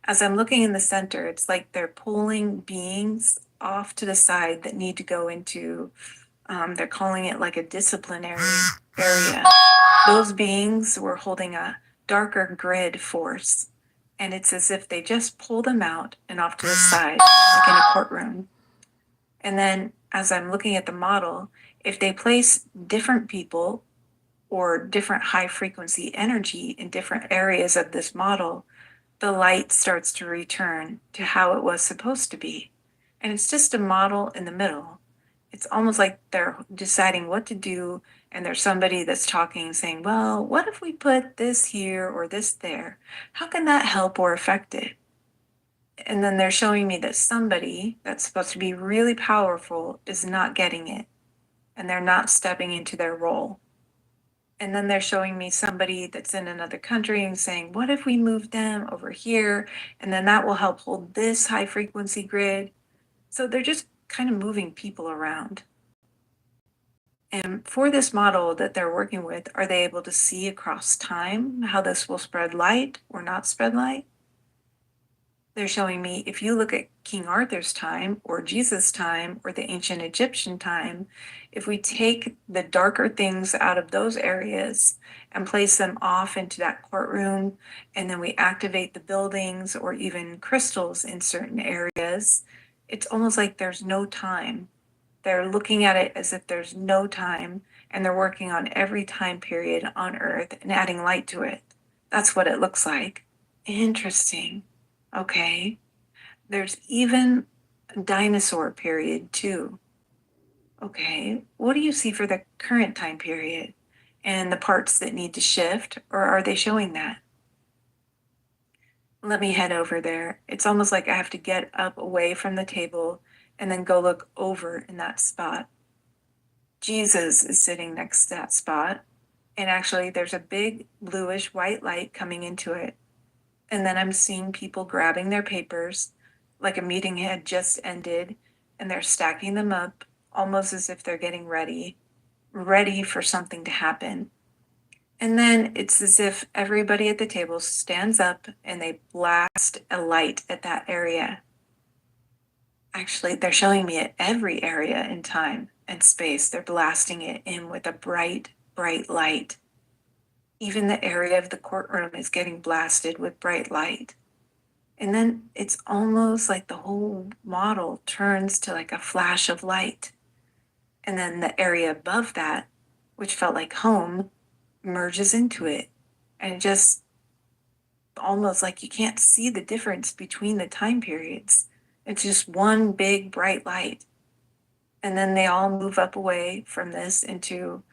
As I'm looking in the center, it's like they're pulling beings off to the side that need to go into, they're calling it like a disciplinary area. Those beings were holding a darker grid force, and it's as if they just pull them out and off to the side, like in a courtroom. And then as I'm looking at the model, if they place different people or different high frequency energy in different areas of this model, the light starts to return to how it was supposed to be. And it's just a model in the middle. It's almost like they're deciding what to do, and there's somebody that's talking, saying, well, what if we put this here or this there? How can that help or affect it? And then they're showing me that somebody that's supposed to be really powerful is not getting it, and they're not stepping into their role. And then they're showing me somebody that's in another country and saying, what if we move them over here? And then that will help hold this high frequency grid. So they're just kind of moving people around. And for this model that they're working with, are they able to see across time how this will spread light or not spread light? They're showing me if you look at King Arthur's time or Jesus' time or the ancient Egyptian time, if we take the darker things out of those areas and place them off into that courtroom, and then we activate the buildings or even crystals in certain areas, it's almost like there's no time. They're looking at it as if there's no time, and they're working on every time period on Earth and adding light to it. That's what it looks like. Interesting. Okay. There's even a dinosaur period too. Okay. What do you see for the current time period and the parts that need to shift, or are they showing that? Let me head over there. It's almost like I have to get up away from the table and then go look over in that spot. Jesus is sitting next to that spot, and actually there's a big bluish white light coming into it. And then I'm seeing people grabbing their papers like a meeting had just ended, and they're stacking them up almost as if they're getting ready for something to happen. And then it's as if everybody at the table stands up and they blast a light at that area. Actually, they're showing me at every area in time and space, they're blasting it in with a bright, bright light. Even the area of the courtroom is getting blasted with bright light. And then it's almost like the whole model turns to like a flash of light. And then the area above that, which felt like home, merges into it. And it just almost like you can't see the difference between the time periods. It's just one big bright light. And then they all move up away from this into,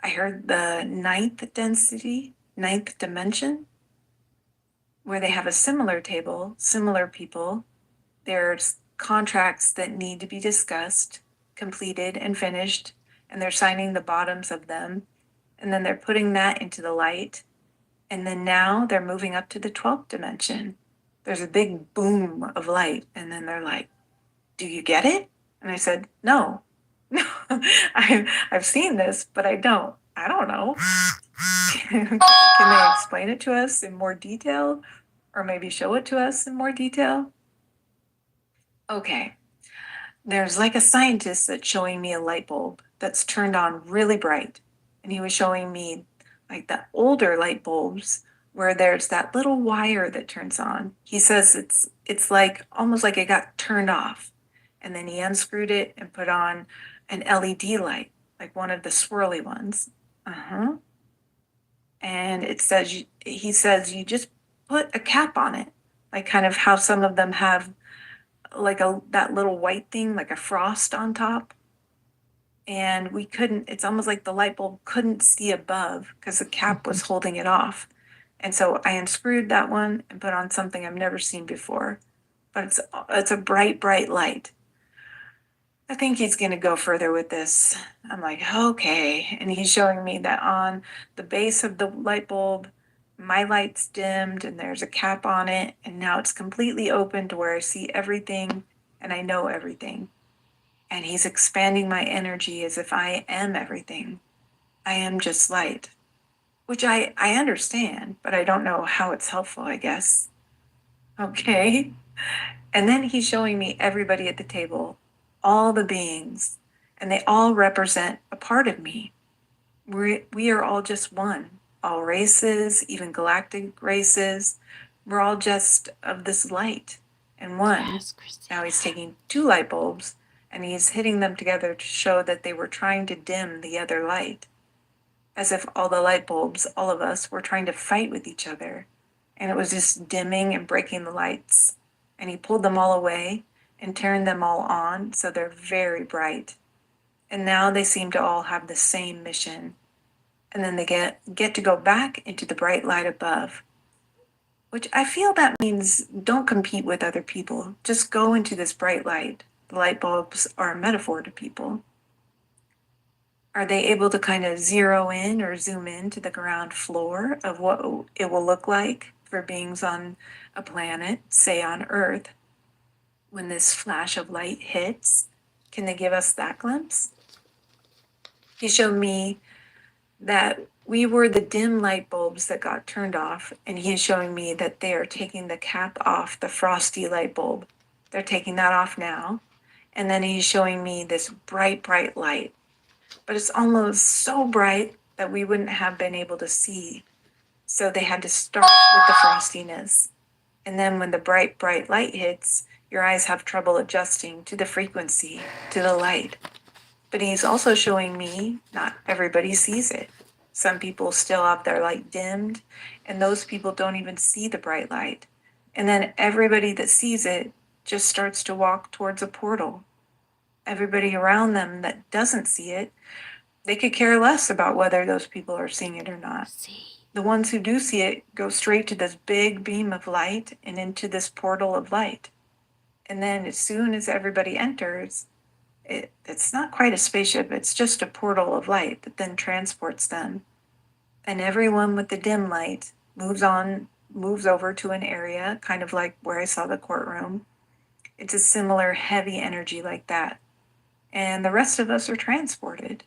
I heard the ninth density, ninth dimension, where they have a similar table, similar people. There's contracts that need to be discussed, completed, and finished, and they're signing the bottoms of them. And then they're putting that into the light. And then now they're moving up to the 12th dimension. There's a big boom of light, and then they're like, do you get it? And I said, no, no, I've seen this, but I don't know. Can they explain it to us in more detail, or maybe show it to us in more detail? Okay, there's like a scientist that's showing me a light bulb that's turned on really bright. And he was showing me like the older light bulbs where there's that little wire that turns on. He says it's like almost like it got turned off. And then he unscrewed it and put on an LED light, like one of the swirly ones. Uh-huh. And he says you just put a cap on it, like kind of how some of them have like that little white thing, like a frost on top. And we couldn't, it's almost like the light bulb couldn't see above because the cap was holding it off. And so I unscrewed that one and put on something I've never seen before. But it's a bright, bright light. I think he's going to go further with this. I'm like, okay. And he's showing me that on the base of the light bulb, my light's dimmed and there's a cap on it. And now it's completely open to where I see everything and I know everything. And he's expanding my energy as if I am everything. I am just light, which I understand, but I don't know how it's helpful, I guess. Okay. And then he's showing me everybody at the table, all the beings, and they all represent a part of me. We are all just one, all races, even galactic races. We're all just of this light and one. Yes, now he's taking two light bulbs and he's hitting them together to show that they were trying to dim the other light. As if all the light bulbs, all of us, were trying to fight with each other. And it was just dimming and breaking the lights. And he pulled them all away and turned them all on so they're very bright. And now they seem to all have the same mission. And then they get to go back into the bright light above. Which I feel that means don't compete with other people. Just go into this bright light. The light bulbs are a metaphor to people. Are they able to kind of zero in or zoom in to the ground floor of what it will look like for beings on a planet, say on Earth, when this flash of light hits? Can they give us that glimpse? He showed me that we were the dim light bulbs that got turned off, and he is showing me that they are taking the cap off the frosty light bulb. They're taking that off now. And then he's showing me this bright, bright light. But it's almost so bright that we wouldn't have been able to see. So they had to start with the frostiness. And then when the bright, bright light hits, your eyes have trouble adjusting to the frequency, to the light. But he's also showing me not everybody sees it. Some people still have their light dimmed, and those people don't even see the bright light. And then everybody that sees it just starts to walk towards a portal. Everybody around them that doesn't see it, they could care less about whether those people are seeing it or not. The ones who do see it go straight to this big beam of light and into this portal of light. And then as soon as everybody enters, it's not quite a spaceship, it's just a portal of light that then transports them. And everyone with the dim light moves over to an area, kind of like where I saw the courtroom. It's a similar heavy energy like that. And the rest of us are transported.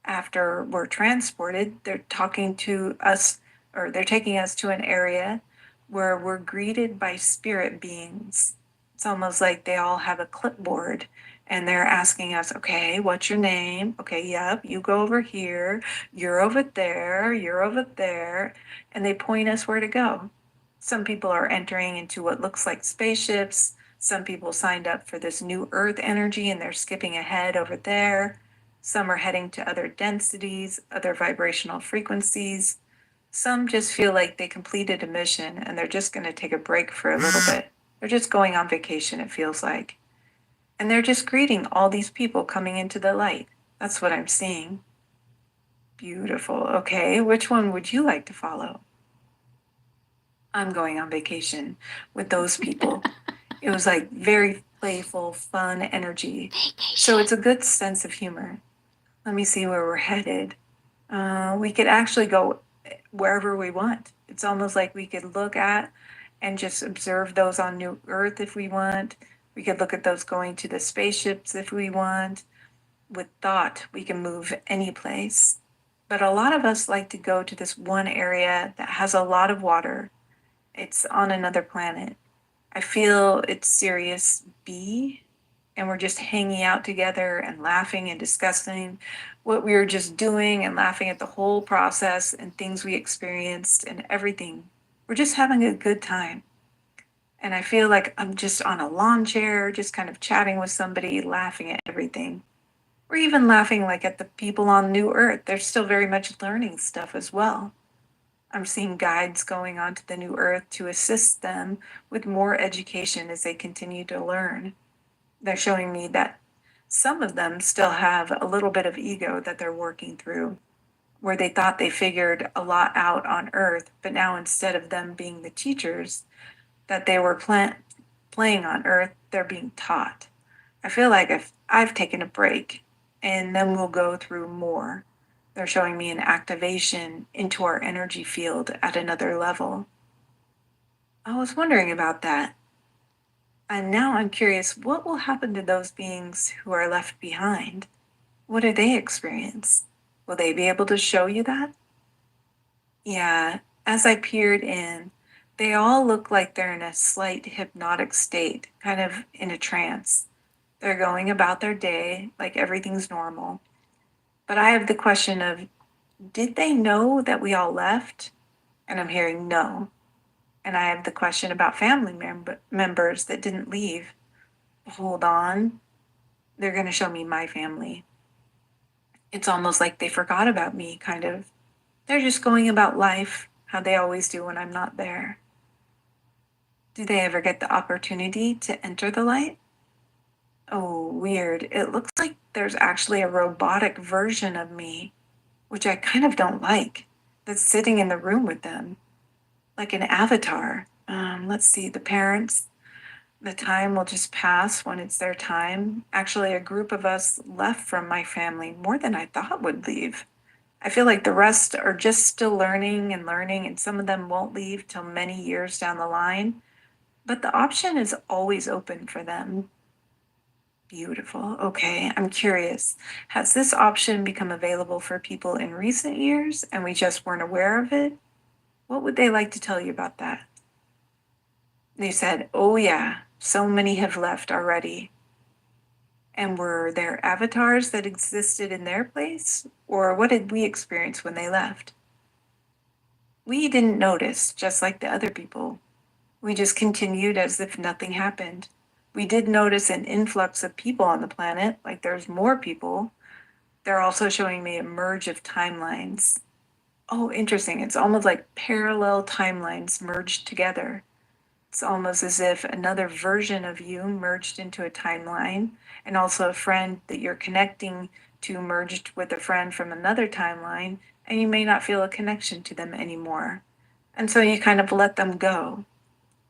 After we're transported, they're talking to us, or they're taking us to an area where we're greeted by spirit beings. It's almost like they all have a clipboard and they're asking us, okay, what's your name? Okay, yep, you go over here, you're over there, you're over there. And they point us where to go. Some people are entering into what looks like spaceships. Some people signed up for this new Earth energy and they're skipping ahead over there. Some are heading to other densities, other vibrational frequencies. Some just feel like they completed a mission and they're just going to take a break for a little bit. They're just going on vacation, it feels like. And they're just greeting all these people coming into the light. That's what I'm seeing. Beautiful. Okay, which one would you like to follow? I'm going on vacation with those people. It was like very playful, fun energy. So it's a good sense of humor. Let me see where we're headed. We could actually go wherever we want. It's almost like we could look at and just observe those on New Earth if we want. We could look at those going to the spaceships if we want. With thought, we can move any place. But a lot of us like to go to this one area that has a lot of water. It's on another planet. I feel it's Sirius B, and we're just hanging out together and laughing and discussing what we were just doing and laughing at the whole process and things we experienced and everything. We're just having a good time. And I feel like I'm just on a lawn chair, just kind of chatting with somebody, laughing at everything. Or even laughing like at the people on New Earth. They're still very much learning stuff as well. I'm seeing guides going onto the New Earth to assist them with more education as they continue to learn. They're showing me that some of them still have a little bit of ego that they're working through, where they thought they figured a lot out on Earth, but now instead of them being the teachers that they were playing on Earth, they're being taught. I feel like if I've taken a break and then we'll go through more. They're showing me an activation into our energy field at another level. I was wondering about that. And now I'm curious, what will happen to those beings who are left behind? What do they experience? Will they be able to show you that? Yeah, as I peered in, they all look like they're in a slight hypnotic state, kind of in a trance. They're going about their day like everything's normal. But I have the question of, did they know that we all left? And I'm hearing no. And I have the question about family members that didn't leave. Hold on. They're going to show me my family. It's almost like they forgot about me, kind of. They're just going about life how they always do when I'm not there. Do they ever get the opportunity to enter the light? Oh, weird. It looks like there's actually a robotic version of me, which I kind of don't like, that's sitting in the room with them, like an avatar. Let's see, the parents, the time will just pass when it's their time. Actually, a group of us left from my family, more than I thought would leave. I feel like the rest are just still learning, and some of them won't leave till many years down the line. But the option is always open for them. Beautiful. Okay, I'm curious. Has this option become available for people in recent years and we just weren't aware of it? What would they like to tell you about that? They said, oh, yeah, so many have left already. And were there avatars that existed in their place? Or what did we experience when they left? We didn't notice, just like the other people. We just continued as if nothing happened. We did notice an influx of people on the planet, like there's more people. They're also showing me a merge of timelines. Oh, interesting. It's almost like parallel timelines merged together. It's almost as if another version of you merged into a timeline, and also a friend that you're connecting to merged with a friend from another timeline, and you may not feel a connection to them anymore. And so you kind of let them go.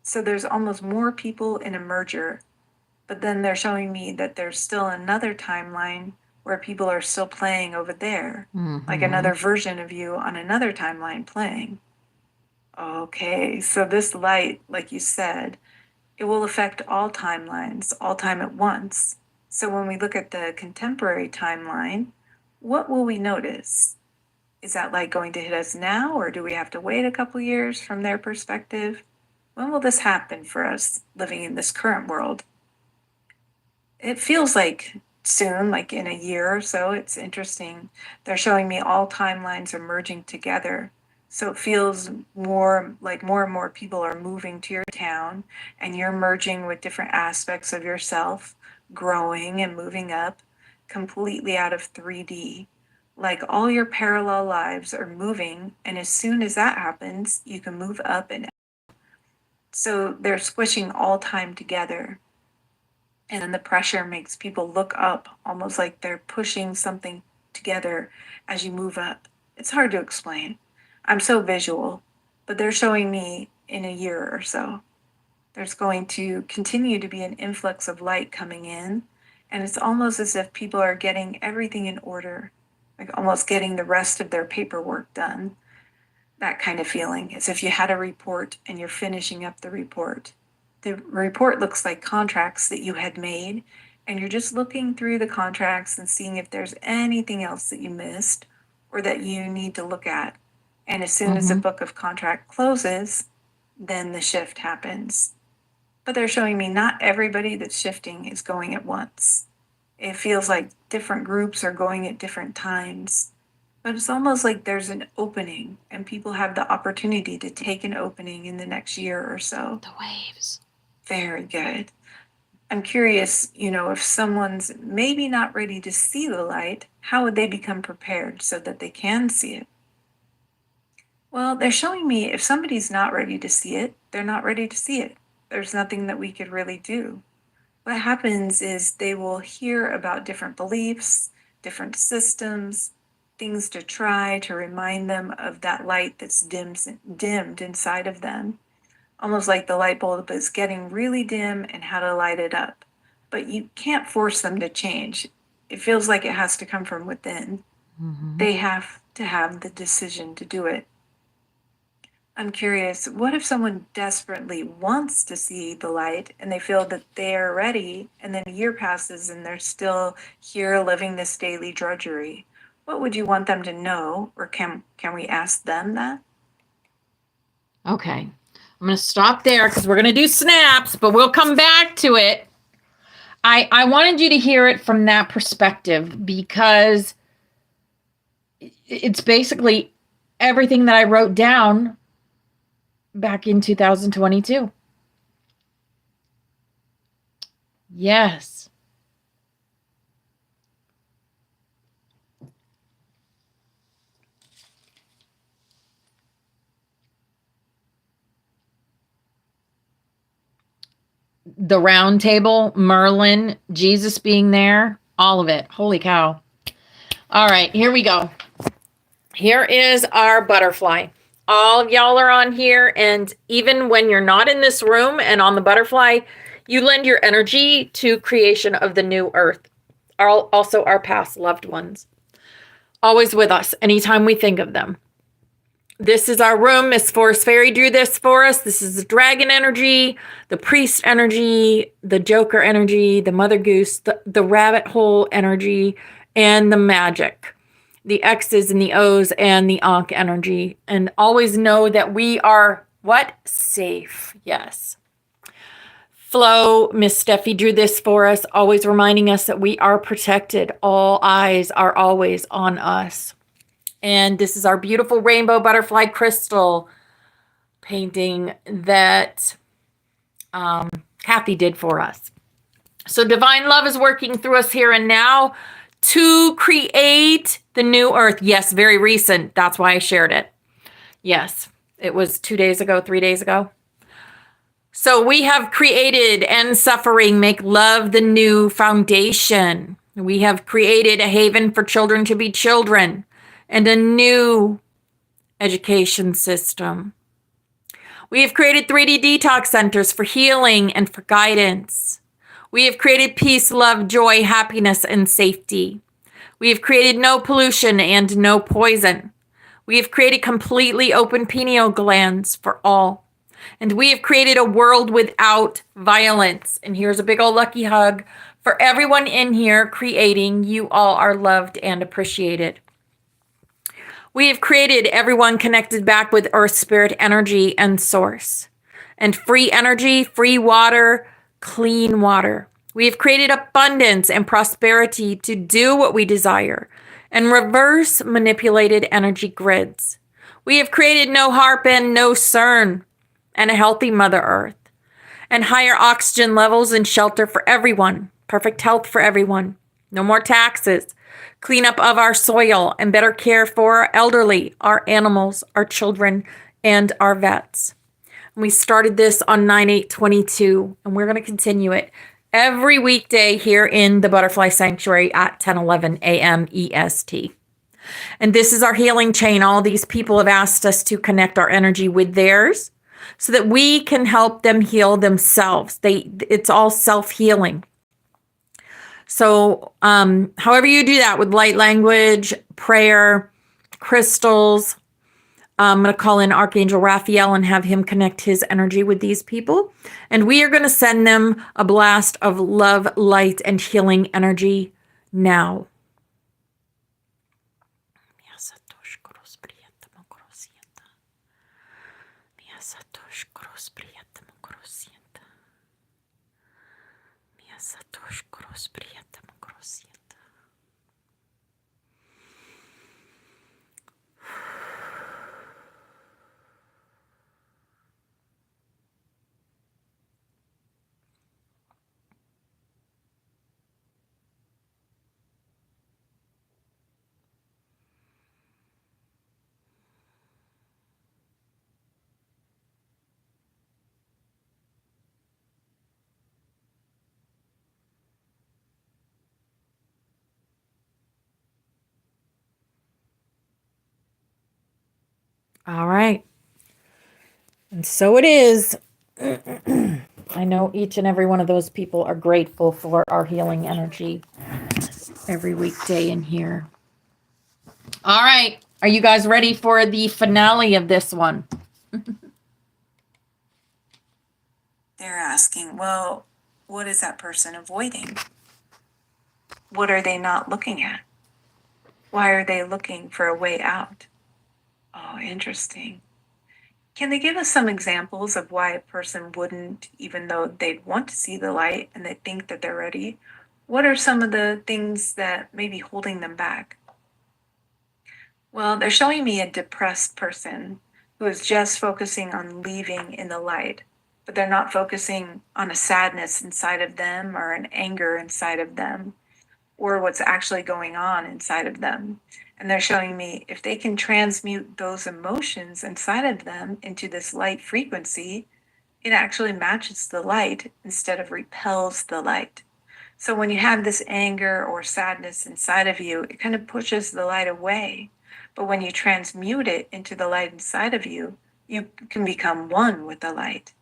So there's almost more people in a merger, but then they're showing me that there's still another timeline where people are still playing over there, like another version of you on another timeline playing. Okay, so this light, like you said, it will affect all timelines, all time at once. So when we look at the contemporary timeline, what will we notice? Is that light going to hit us now, or do we have to wait a couple years from their perspective? When will this happen for us living in this current world? It feels like soon, like in a year or so. It's interesting. They're showing me all timelines are merging together. So it feels more like more and more people are moving to your town and you're merging with different aspects of yourself, growing and moving up completely out of 3D. Like all your parallel lives are moving, and as soon as that happens, you can move up, and so they're squishing all time together. And then the pressure makes people look up, almost like they're pushing something together as you move up. It's hard to explain. I'm so visual, but they're showing me in a year or so. There's going to continue to be an influx of light coming in, and it's almost as if people are getting everything in order, like almost getting the rest of their paperwork done. That kind of feeling, as if you had a report and you're finishing up the report. the report looks like contracts that you had made, and you're just looking through the contracts and seeing if there's anything else that you missed or that you need to look at. And as soon as the book of contract closes, then the shift happens. But they're showing me not everybody that's shifting is going at once. It feels like different groups are going at different times. But it's almost like there's an opening, and people have the opportunity to take an opening in the next year or so. The waves. Very good. I'm curious, if someone's maybe not ready to see the light, how would they become prepared so that they can see it? Well, they're showing me if somebody's not ready to see it, they're not ready to see it. There's nothing that we could really do. What happens is they will hear about different beliefs, different systems, things to try to remind them of that light that's dimmed inside of them. Almost like the light bulb is getting really dim and how to light it up. But you can't force them to change. It feels like it has to come from within. They have to have the decision to do it. I'm curious, what if someone desperately wants to see the light and they feel that they're ready, and then a year passes and they're still here living this daily drudgery? What would you want them to know, or can we ask them that? Okay. I'm going to stop there because we're going to do snaps, but we'll come back to it. I wanted you to hear it from that perspective because it's basically everything that I wrote down back in 2022. Yes. The round table, Merlin, Jesus being there, all of it. Holy cow. All right, here we go. Here is our butterfly. All of y'all are on here, and even when you're not in this room and on the butterfly, you lend your energy to creation of the new earth. Also our past loved ones. Always with us anytime we think of them. This is our room. Miss Forest Fairy drew this for us. This is the dragon energy, the priest energy, the joker energy, the mother goose, the rabbit hole energy, and the magic. The X's and the O's and the Ankh energy. And always know that we are what? Safe. Yes. Flo, Miss Steffi drew this for us, always reminding us that we are protected. All eyes are always on us. And this is our beautiful rainbow butterfly crystal painting that Kathy did for us. So divine love is working through us here and now to create the new earth. Yes, very recent. That's why I shared it. Yes, it was 2 days ago, 3 days ago. So we have created end suffering, make love the new foundation. We have created a haven for children to be children and a new education system. We have created 3D detox centers for healing and for guidance. We have created peace, love, joy, happiness, and safety. We have created no pollution and no poison. We have created completely open pineal glands for all. And we have created a world without violence. And here's a big old lucky hug for everyone in here creating. You all are loved and appreciated. We have created everyone connected back with earth, spirit, energy, and source. And free energy, free water, clean water. We have created abundance and prosperity to do what we desire and reverse manipulated energy grids. We have created no HARP and no CERN and a healthy Mother Earth and higher oxygen levels and shelter for everyone. Perfect health for everyone. No more taxes. Cleanup of our soil and better care for our elderly, our animals, our children, and our vets. We started this on 9/8/22, and we're going to continue it every weekday here in the Butterfly Sanctuary at 10:11 a.m. EST. And this is our healing chain. All these people have asked us to connect our energy with theirs so that we can help them heal themselves. It's all self-healing. So however you do that with light language, prayer, crystals, I'm going to call in Archangel Raphael and have him connect his energy with these people. And we are going to send them a blast of love, light, and healing energy now. All right. And so it is. I know each and every one of those people are grateful for our healing energy every weekday in here. All right. Are you guys ready for the finale of this one? They're asking, well, what is that person avoiding? What are they not looking at? Why are they looking for a way out? Oh, interesting. Can they give us some examples of why a person wouldn't, even though they'd want to see the light and they think that they're ready? What are some of the things that may be holding them back? Well, they're showing me a depressed person who is just focusing on leaving in the light, but they're not focusing on a sadness inside of them or an anger inside of them or what's actually going on inside of them. And they're showing me if they can transmute those emotions inside of them into this light frequency, it actually matches the light instead of repels the light. So when you have this anger or sadness inside of you, it kind of pushes the light away. But when you transmute it into the light inside of you, you can become one with the light.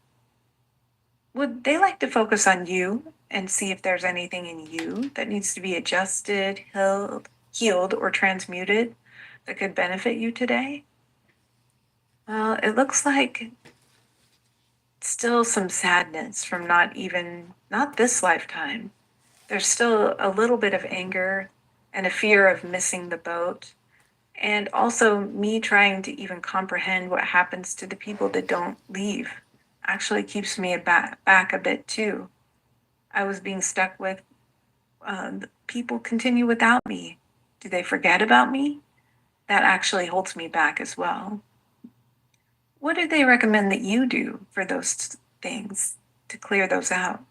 Would they like to focus on you and see if there's anything in you that needs to be adjusted, healed, or transmuted that could benefit you today? Well, it looks like still some sadness from not this lifetime. There's still a little bit of anger and a fear of missing the boat. And also me trying to even comprehend what happens to the people that don't leave actually keeps me back a bit too. I was being stuck with people continue without me. Do they forget about me? That actually holds me back as well. What do they recommend that you do for those things to clear those out?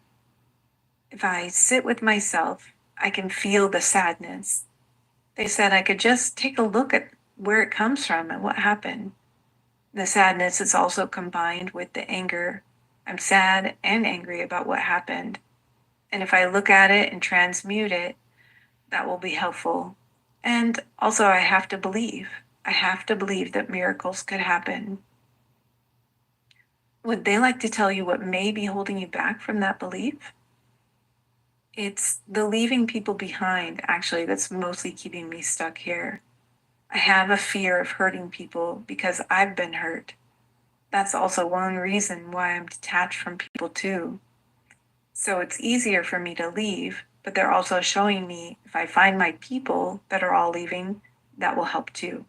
If I sit with myself, I can feel the sadness. They said I could just take a look at where it comes from and what happened. The sadness is also combined with the anger. I'm sad and angry about what happened. And if I look at it and transmute it, that will be helpful. And also, I have to believe. I have to believe that miracles could happen. Would they like to tell you what may be holding you back from that belief? It's the leaving people behind, actually, that's mostly keeping me stuck here. I have a fear of hurting people because I've been hurt. That's also one reason why I'm detached from people too. So it's easier for me to leave, but they're also showing me if I find my people that are all leaving, that will help too.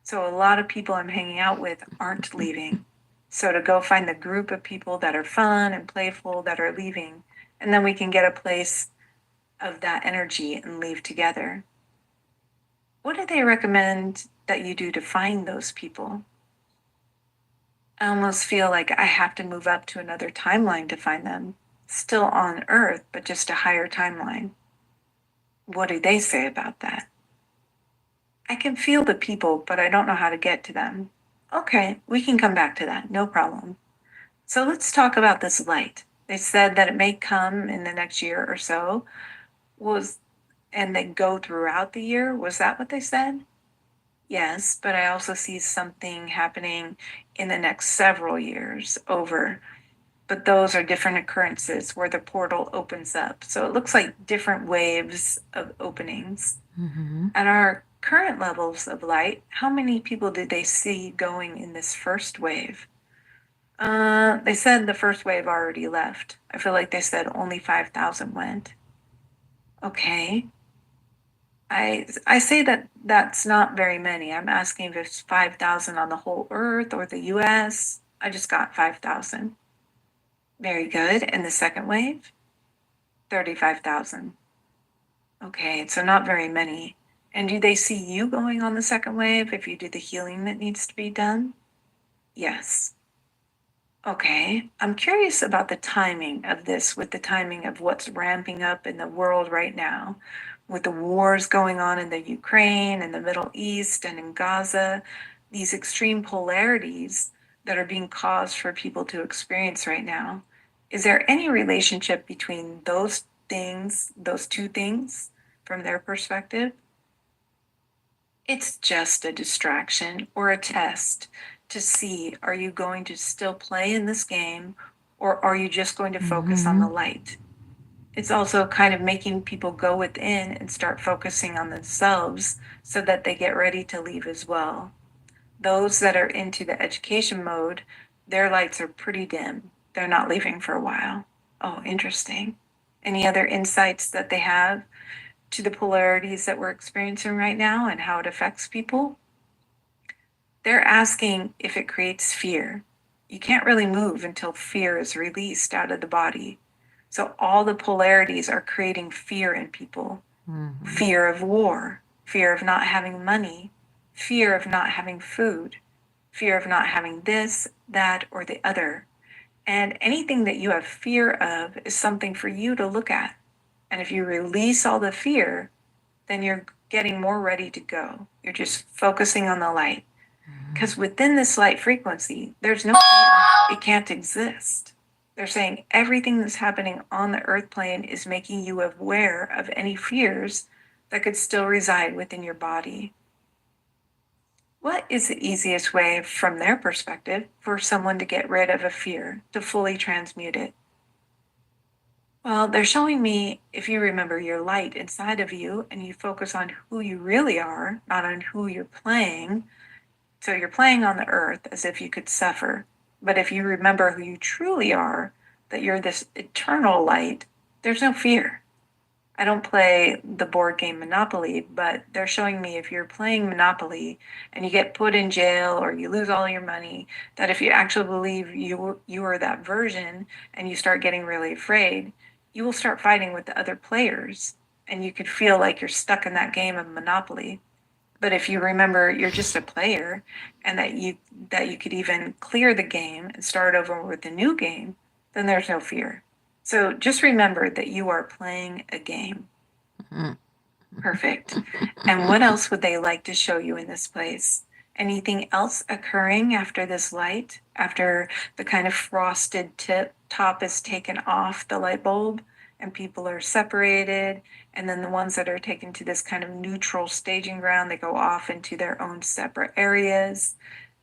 So a lot of people I'm hanging out with aren't leaving. So to go find the group of people that are fun and playful that are leaving, and then we can get a place of that energy and leave together. What do they recommend that you do to find those people? I almost feel like I have to move up to another timeline to find them. Still on Earth, but just a higher timeline. What do they say about that? I can feel the people, but I don't know how to get to them. Okay, we can come back to that, no problem. So let's talk about this light. They said that it may come in the next year or so, and they go throughout the year. Was that what they said? Yes, but I also see something happening in the next several years over. But those are different occurrences where the portal opens up. So it looks like different waves of openings. Mm-hmm. At our current levels of light, how many people did they see going in this first wave? They said the first wave already left. I feel like they said only 5,000 went. Okay. I say that that's not very many. I'm asking if it's 5,000 on the whole Earth or the US. I just got 5,000. Very good. And the second wave? 35,000. Okay, so not very many. And do they see you going on the second wave if you do the healing that needs to be done? Yes. Okay, I'm curious about the timing of this with the timing of what's ramping up in the world right now, with the wars going on in the Ukraine and the Middle East and in Gaza, these extreme polarities that are being caused for people to experience right now. Is there any relationship between those things, those two things, from their perspective? It's just a distraction or a test to see, are you going to still play in this game or are you just going to focus on the light? It's also kind of making people go within and start focusing on themselves so that they get ready to leave as well. Those that are into the education mode, their lights are pretty dim. They're not leaving for a while. Oh, interesting. Any other insights that they have to the polarities that we're experiencing right now and how it affects people? They're asking if it creates fear. You can't really move until fear is released out of the body. So all the polarities are creating fear in people. Fear of war, fear of not having money, fear of not having food, fear of not having this, that, or the other. And anything that you have fear of is something for you to look at. And if you release all the fear, then you're getting more ready to go. You're just focusing on the light. Because within this light frequency, there's no fear. It can't exist. They're saying everything that's happening on the earth plane is making you aware of any fears that could still reside within your body. What is the easiest way, from their perspective, for someone to get rid of a fear, to fully transmute it? Well, they're showing me, if you remember your light inside of you and you focus on who you really are, not on who you're playing. So you're playing on the earth as if you could suffer. But if you remember who you truly are, that you're this eternal light, there's no fear. I don't play the board game Monopoly, but they're showing me if you're playing Monopoly and you get put in jail or you lose all your money, that if you actually believe you are that version and you start getting really afraid, you will start fighting with the other players and you could feel like you're stuck in that game of Monopoly. But if you remember you're just a player and that you could even clear the game and start over with a new game, then there's no fear. So just remember that you are playing a game. Perfect. And what else would they like to show you in this place? Anything else occurring after this light, after the kind of frosted top is taken off the light bulb and people are separated, and then the ones that are taken to this kind of neutral staging ground, they go off into their own separate areas.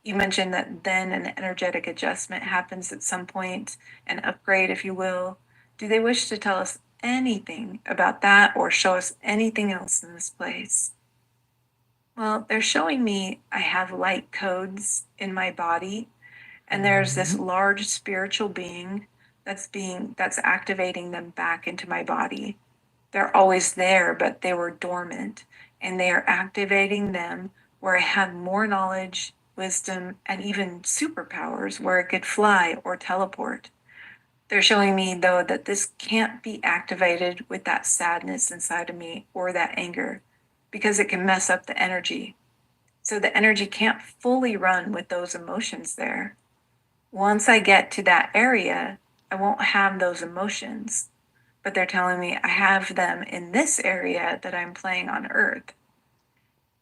You mentioned that then an energetic adjustment happens at some point, an upgrade, if you will. Do they wish to tell us anything about that or show us anything else in this place? Well, they're showing me I have light codes in my body, and there's this large spiritual being that's activating them back into my body. They're always there, but they were dormant, and they are activating them where I have more knowledge, wisdom, and even superpowers where it could fly or teleport. They're showing me, though, that this can't be activated with that sadness inside of me or that anger because it can mess up the energy. So the energy can't fully run with those emotions there. Once I get to that area, I won't have those emotions. But they're telling me I have them in this area that I'm playing on Earth.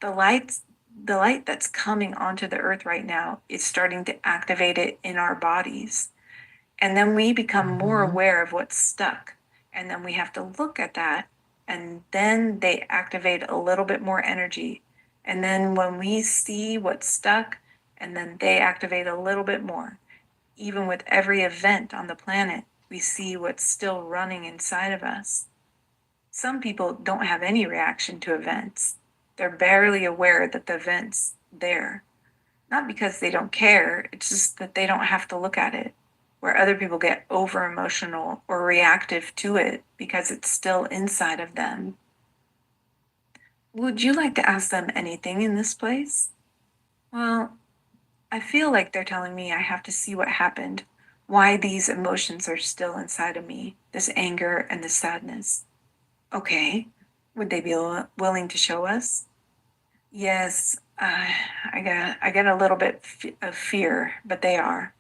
The light that's coming onto the Earth right now is starting to activate it in our bodies. And then we become more aware of what's stuck. And then we have to look at that. And then they activate a little bit more energy. And then when we see what's stuck, and then they activate a little bit more. Even with every event on the planet, we see what's still running inside of us. Some people don't have any reaction to events. They're barely aware that the event's there. Not because they don't care, it's just that they don't have to look at it, where other people get over emotional or reactive to it because it's still inside of them. Would you like to ask them anything in this place? Well, I feel like they're telling me I have to see what happened, why these emotions are still inside of me, this anger and this sadness. Okay, would they be willing to show us? Yes, I get a little bit of fear, but they are.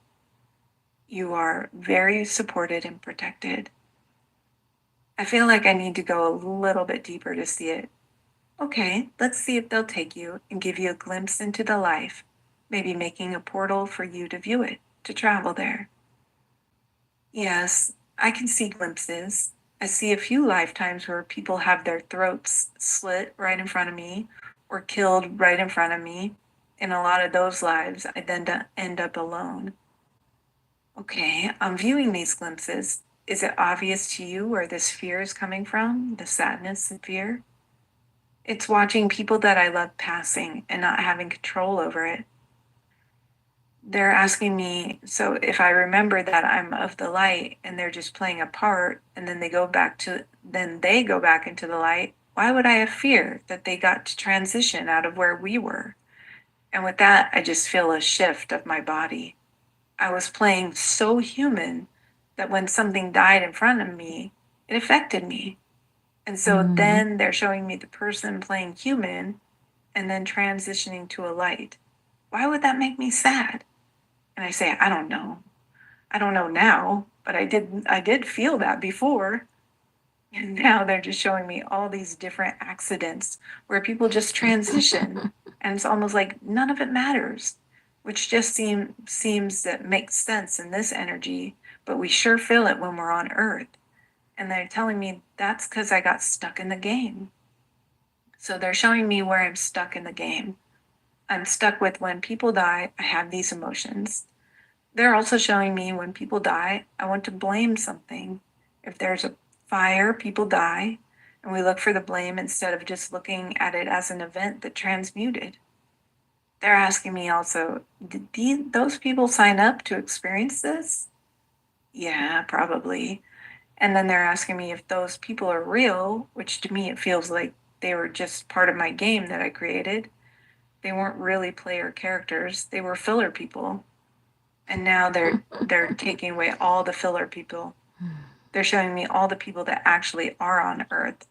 You are very supported and protected. I feel like I need to go a little bit deeper to see it. Okay, let's see if they'll take you and give you a glimpse into the life, maybe making a portal for you to view it, to travel there. Yes, I can see glimpses. I see a few lifetimes where people have their throats slit right in front of me or killed right in front of me. In a lot of those lives, I then end up alone. Okay, I'm viewing these glimpses. Is it obvious to you where this fear is coming from, the sadness and fear? It's watching people that I love passing and not having control over it. They're asking me, so if I remember that I'm of the light and they're just playing a part and then they go back into the light, why would I have fear that they got to transition out of where we were? And with that, I just feel a shift of my body. I was playing so human that when something died in front of me, it affected me. And so then they're showing me the person playing human and then transitioning to a light. Why would that make me sad? And I say, I don't know. I don't know now, but I did feel that before. And now they're just showing me all these different accidents where people just transition and it's almost like none of it matters, which just seems that makes sense in this energy, but we sure feel it when we're on Earth. And they're telling me that's because I got stuck in the game. So they're showing me where I'm stuck in the game. I'm stuck with when people die, I have these emotions. They're also showing me when people die, I want to blame something. If there's a fire, people die, and we look for the blame instead of just looking at it as an event that transmuted. They're asking me also, did those people sign up to experience this? Yeah, probably. And then they're asking me if those people are real, which to me it feels like they were just part of my game that I created. They weren't really player characters, they were filler people. And now they're taking away all the filler people. They're showing me all the people that actually are on Earth.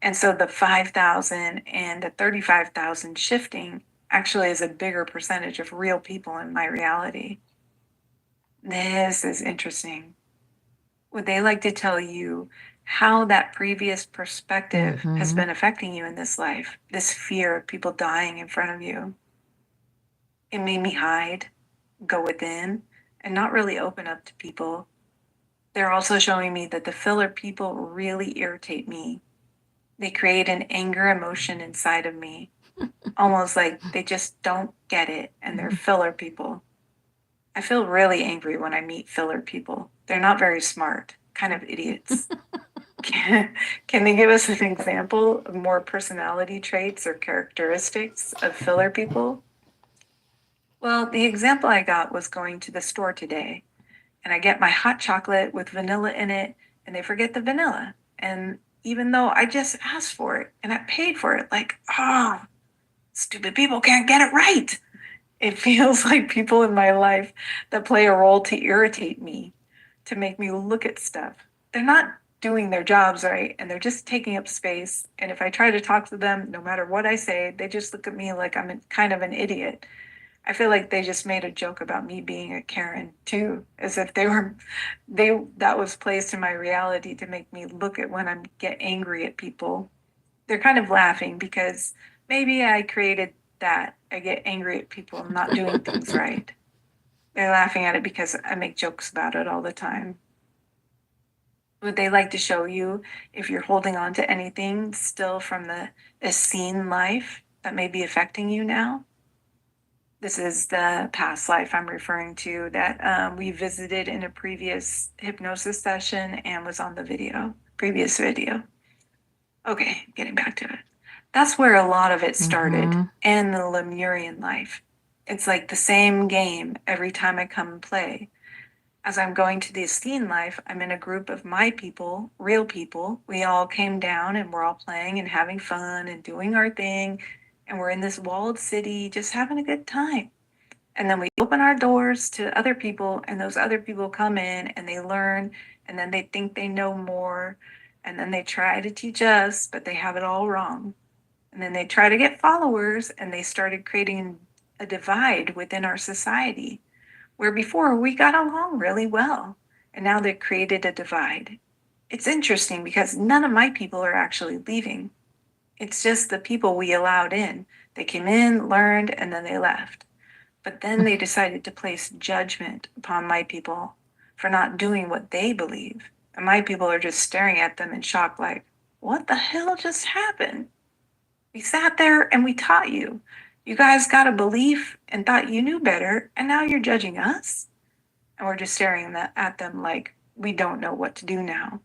And so the 5,000 and the 35,000 shifting actually is a bigger percentage of real people in my reality. This is interesting. Would they like to tell you how that previous perspective has been affecting you in this life? This fear of people dying in front of you. It made me hide, go within, and not really open up to people. They're also showing me that the filler people really irritate me. They create an anger emotion inside of me, almost like they just don't get it and they're filler people. I feel really angry when I meet filler people. They're not very smart, kind of idiots. Can they give us an example of more personality traits or characteristics of filler people? Well, the example I got was going to the store today and I get my hot chocolate with vanilla in it, and they forget the vanilla. And even though I just asked for it and I paid for it, like, stupid people can't get it right. It feels like people in my life that play a role to irritate me, to make me look at stuff. They're not doing their jobs right, and they're just taking up space. And if I try to talk to them, no matter what I say, they just look at me like I'm kind of an idiot. I feel like they just made a joke about me being a Karen too, as if that was placed in my reality to make me look at when I get angry at people. They're kind of laughing because maybe I created that. I get angry at people. I'm not doing things right. They're laughing at it because I make jokes about it all the time. Would they like to show you if you're holding on to anything still from the scene life that may be affecting you now? This is the past life I'm referring to that we visited in a previous hypnosis session and was on the previous video. Okay, getting back to it. That's where a lot of it started, Mhm. and the Lemurian life. It's like the same game every time I come and play. As I'm going to the Esteen life, I'm in a group of my people, real people. We all came down and we're all playing and having fun and doing our thing. And we're in this walled city just having a good time. And then we open our doors to other people, and those other people come in and they learn, and then they think they know more. And then they try to teach us, but they have it all wrong. And then they try to get followers, and they started creating a divide within our society where before we got along really well. And now they've created a divide. It's interesting because none of my people are actually leaving. It's just the people we allowed in. They came in, learned, and then they left. But then they decided to place judgment upon my people for not doing what they believe. And my people are just staring at them in shock, like, what the hell just happened? We sat there and we taught you. You guys got a belief and thought you knew better, and now you're judging us? And we're just staring at them like we don't know what to do now.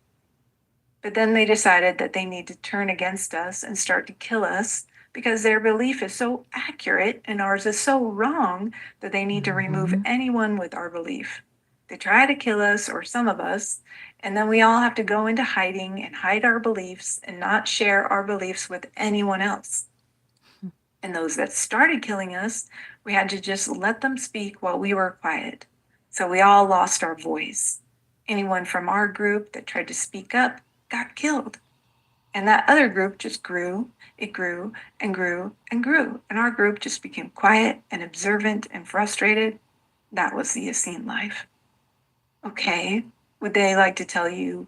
But then they decided that they need to turn against us and start to kill us because their belief is so accurate and ours is so wrong that they need to remove anyone with our belief. They try to kill us, or some of us, and then we all have to go into hiding and hide our beliefs and not share our beliefs with anyone else. And those that started killing us, we had to just let them speak while we were quiet. So we all lost our voice. Anyone from our group that tried to speak up got killed. And that other group just grew, it grew and grew and grew. And our group just became quiet and observant and frustrated. That was the Essene life. Okay, would they like to tell you,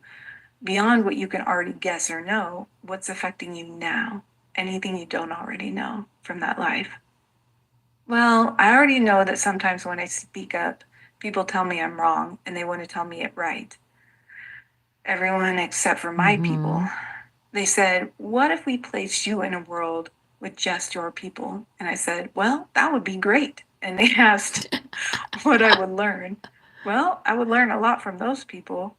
beyond what you can already guess or know, what's affecting you now? Anything you don't already know from that life? Well, I already know that sometimes when I speak up, people tell me I'm wrong and they want to tell me it right. Everyone except for my people. They said, what if we placed you in a world with just your people? And I said, well, that would be great. And they asked what I would learn. Well, I would learn a lot from those people.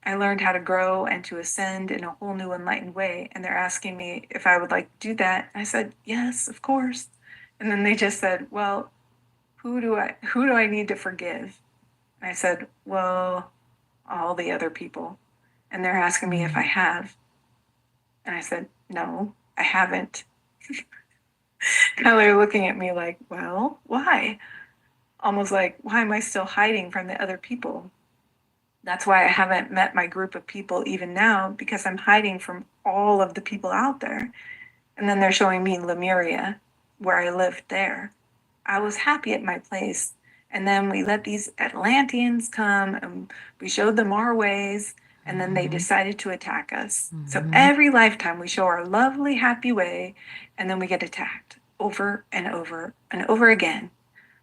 I learned how to grow and to ascend in a whole new enlightened way. And they're asking me if I would like to do that. I said, yes, of course. And then they just said, well, who do I need to forgive? And I said, well, all the other people. And they're asking me if I have. And I said, no, I haven't. Now they're looking at me like, well, why? Almost like, why am I still hiding from the other people? That's why I haven't met my group of people even now, because I'm hiding from all of the people out there. And then they're showing me Lemuria, where I lived there. I was happy at my place. And then we let these Atlanteans come and we showed them our ways. And then they decided to attack us. So every lifetime we show our lovely, happy way. And then we get attacked over and over and over again.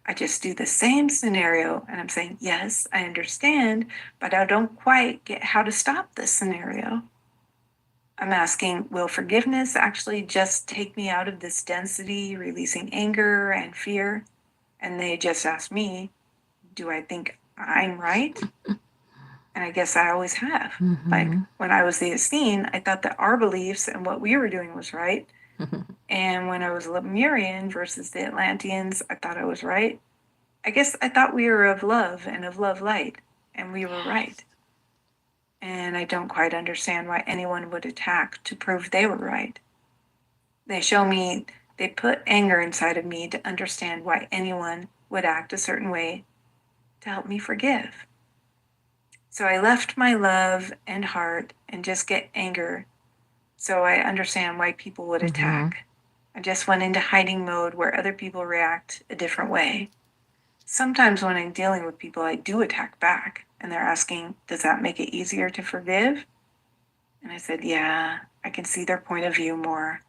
I just do the same scenario and I'm saying, yes, I understand, but I don't quite get how to stop this scenario. I'm asking, will forgiveness actually just take me out of this density, releasing anger and fear? And they just ask me, do I think I'm right? And I guess I always have. Like when I was the Essene, I thought that our beliefs and what we were doing was right. And when I was Lemurian versus the Atlanteans, I thought I was right. I guess I thought we were of love and of love light, and we were right. And I don't quite understand why anyone would attack to prove they were right. They show me, they put anger inside of me to understand why anyone would act a certain way to help me forgive. So I left my love and heart and just get anger so I understand why people would attack. I just went into hiding mode where other people react a different way. Sometimes when I'm dealing with people, I do attack back, and they're asking, does that make it easier to forgive? And I said, yeah, I can see their point of view more.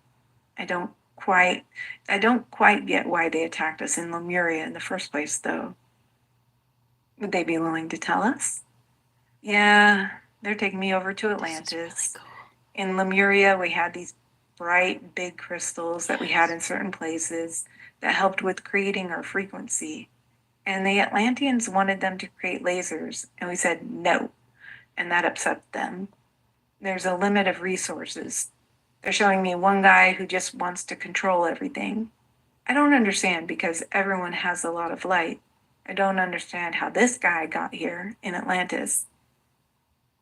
I don't quite get why they attacked us in Lemuria in the first place, though. Would they be willing to tell us? Yeah, they're taking me over to Atlantis. Really cool. In Lemuria, we had these bright, big crystals that we had in certain places that helped with creating our frequency. And the Atlanteans wanted them to create lasers, and we said no, and that upset them. There's a limit of resources. They're showing me one guy who just wants to control everything. I don't understand because everyone has a lot of light. I don't understand how this guy got here in Atlantis.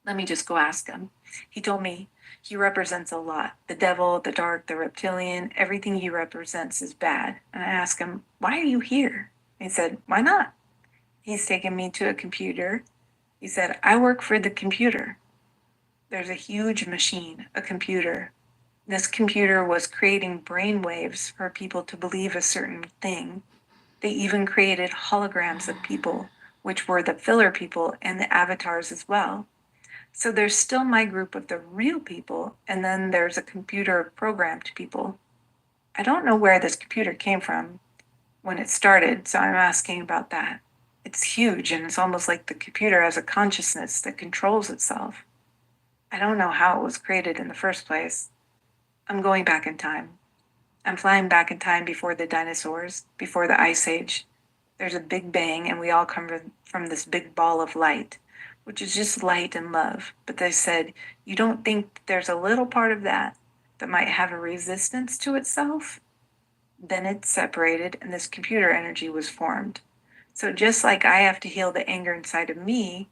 Let me just go ask him. He told me he represents a lot. The devil, the dark, the reptilian, everything he represents is bad. And I asked him, why are you here? He said, why not? He's taken me to a computer. He said, I work for the computer. There's a huge machine, a computer. This computer was creating brain waves for people to believe a certain thing. They even created holograms of people, which were the filler people and the avatars as well. So there's still my group of the real people, and then there's a computer of programmed people. I don't know where this computer came from when it started, so I'm asking about that. It's huge, and it's almost like the computer has a consciousness that controls itself. I don't know how it was created in the first place. I'm going back in time. I'm flying back in time before the dinosaurs, before the Ice Age. There's a big bang, and we all come from this big ball of light, which is just light and love. But they said, you don't think there's a little part of that that might have a resistance to itself? Then it separated, and this computer energy was formed. So just like I have to heal the anger inside of me,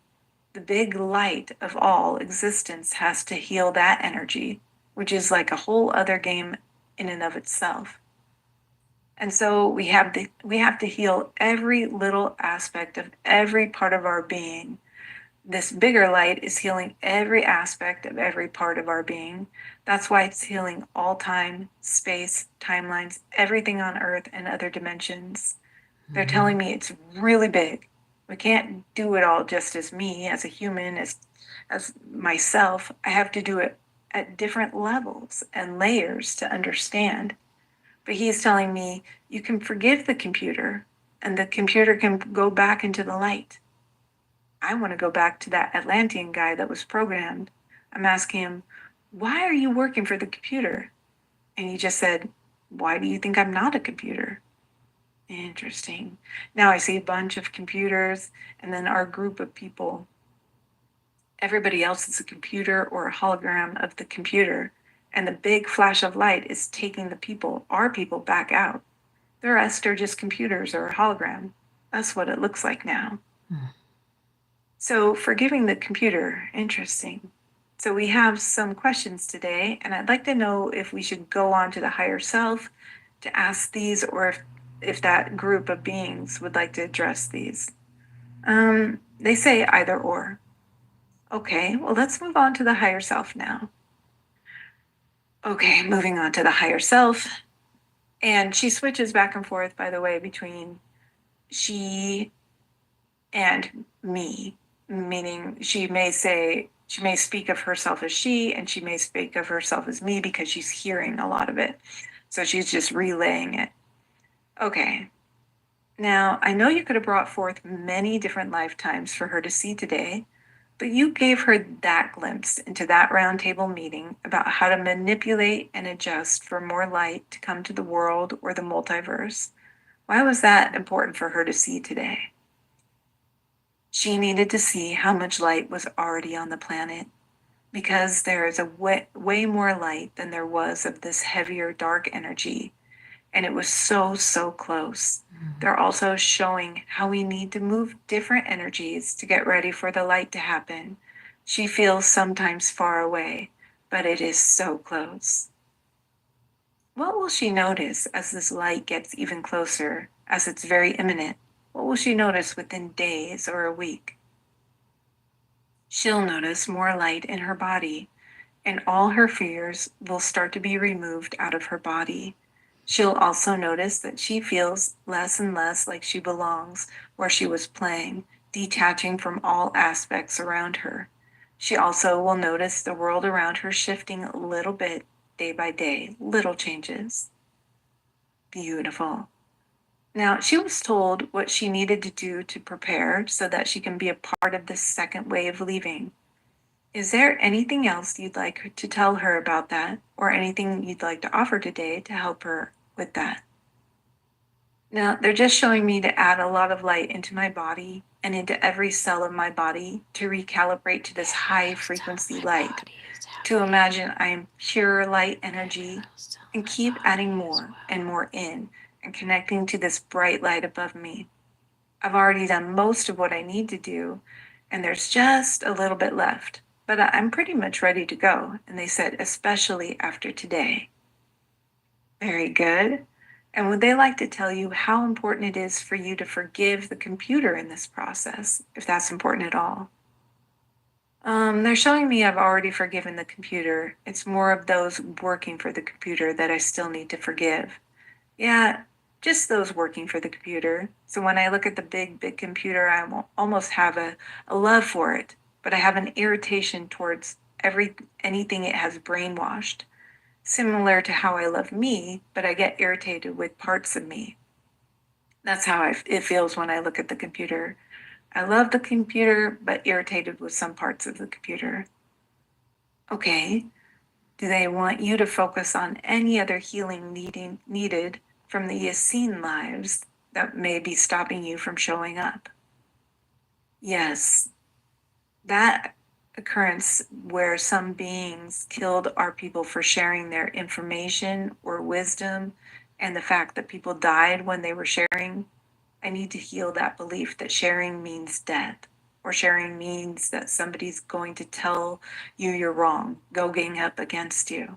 the big light of all existence has to heal that energy, which is like a whole other game in and of itself. And so we have to heal every little aspect of every part of our being. This bigger light is healing every aspect of every part of our being. That's why it's healing all time, space, timelines, everything on Earth and other dimensions. They're telling me it's really big. We can't do it all just as me, as a human, as myself. I have to do it at different levels and layers to understand. But he's telling me you can forgive the computer and the computer can go back into the light. I want to go back to that Atlantean guy that was programmed. I'm asking him, why are you working for the computer? And he just said, why do you think I'm not a computer? Interesting. Now I see a bunch of computers and then our group of people. Everybody else is a computer or a hologram of the computer. And the big flash of light is taking the people, our people, back out. The rest are just computers or a hologram. That's what it looks like now. So forgiving the computer, interesting. So we have some questions today, and I'd like to know if we should go on to the higher self to ask these, or if that group of beings would like to address these. They say either or. Okay, well, let's move on to the higher self now. Okay, moving on to the higher self. And she switches back and forth, by the way, between she and me, meaning she may speak of herself as she, and she may speak of herself as me because she's hearing a lot of it. So she's just relaying it. Okay. Now, I know you could have brought forth many different lifetimes for her to see today, but you gave her that glimpse into that roundtable meeting about how to manipulate and adjust for more light to come to the world or the multiverse. Why was that important for her to see today? She needed to see how much light was already on the planet, because there is a way more light than there was of this heavier dark energy, and it was so close. They're also showing how we need to move different energies to get ready for the light to happen. She feels sometimes far away, but it is so close. What will she notice as this light gets even closer, as it's very imminent? What will she notice within days or a week? She'll notice more light in her body, and all her fears will start to be removed out of her body. She'll also notice that she feels less and less like she belongs where she was playing, detaching from all aspects around her. She also will notice the world around her shifting a little bit, day by day, little changes. Beautiful. Now, she was told what she needed to do to prepare so that she can be a part of this second wave leaving. Is there anything else you'd like to tell her about that, or anything you'd like to offer today to help her with that? Now, they're just showing me to add a lot of light into my body and into every cell of my body to recalibrate to this high frequency light. to imagine I am pure light energy and keep adding more and more in and connecting to this bright light above me. I've already done most of what I need to do, and there's just a little bit left, but I'm pretty much ready to go. And they said, especially after today. Very good. And would they like to tell you how important it is for you to forgive the computer in this process, if that's important at all? They're showing me I've already forgiven the computer. It's more of those working for the computer that I still need to forgive. Yeah, just those working for the computer. So when I look at the big computer, almost have a love for it, but I have an irritation towards anything it has brainwashed. Similar to how I love me, but I get irritated with parts of me. That's how it feels when I look at the computer. I love the computer, but irritated with some parts of the computer. Okay, do they want you to focus on any other healing needed from the Yassine lives that may be stopping you from showing up? Yes, that occurrence where some beings killed our people for sharing their information or wisdom, and the fact that people died when they were sharing. I need to heal that belief that sharing means death, or sharing means that somebody's going to tell you you're wrong, go gang up against you.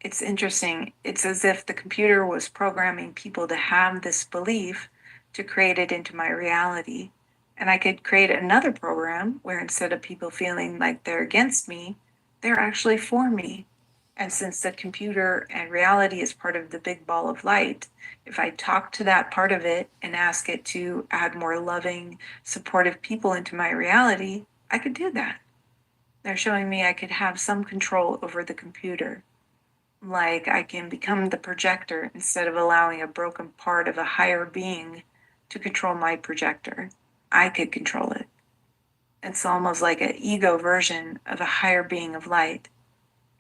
It's interesting. It's as if the computer was programming people to have this belief to create it into my reality. And I could create another program where instead of people feeling like they're against me, they're actually for me. And since the computer and reality is part of the big ball of light, if I talk to that part of it and ask it to add more loving, supportive people into my reality, I could do that. They're showing me I could have some control over the computer. Like I can become the projector instead of allowing a broken part of a higher being to control my projector. I could control it. It's almost like an ego version of a higher being of light.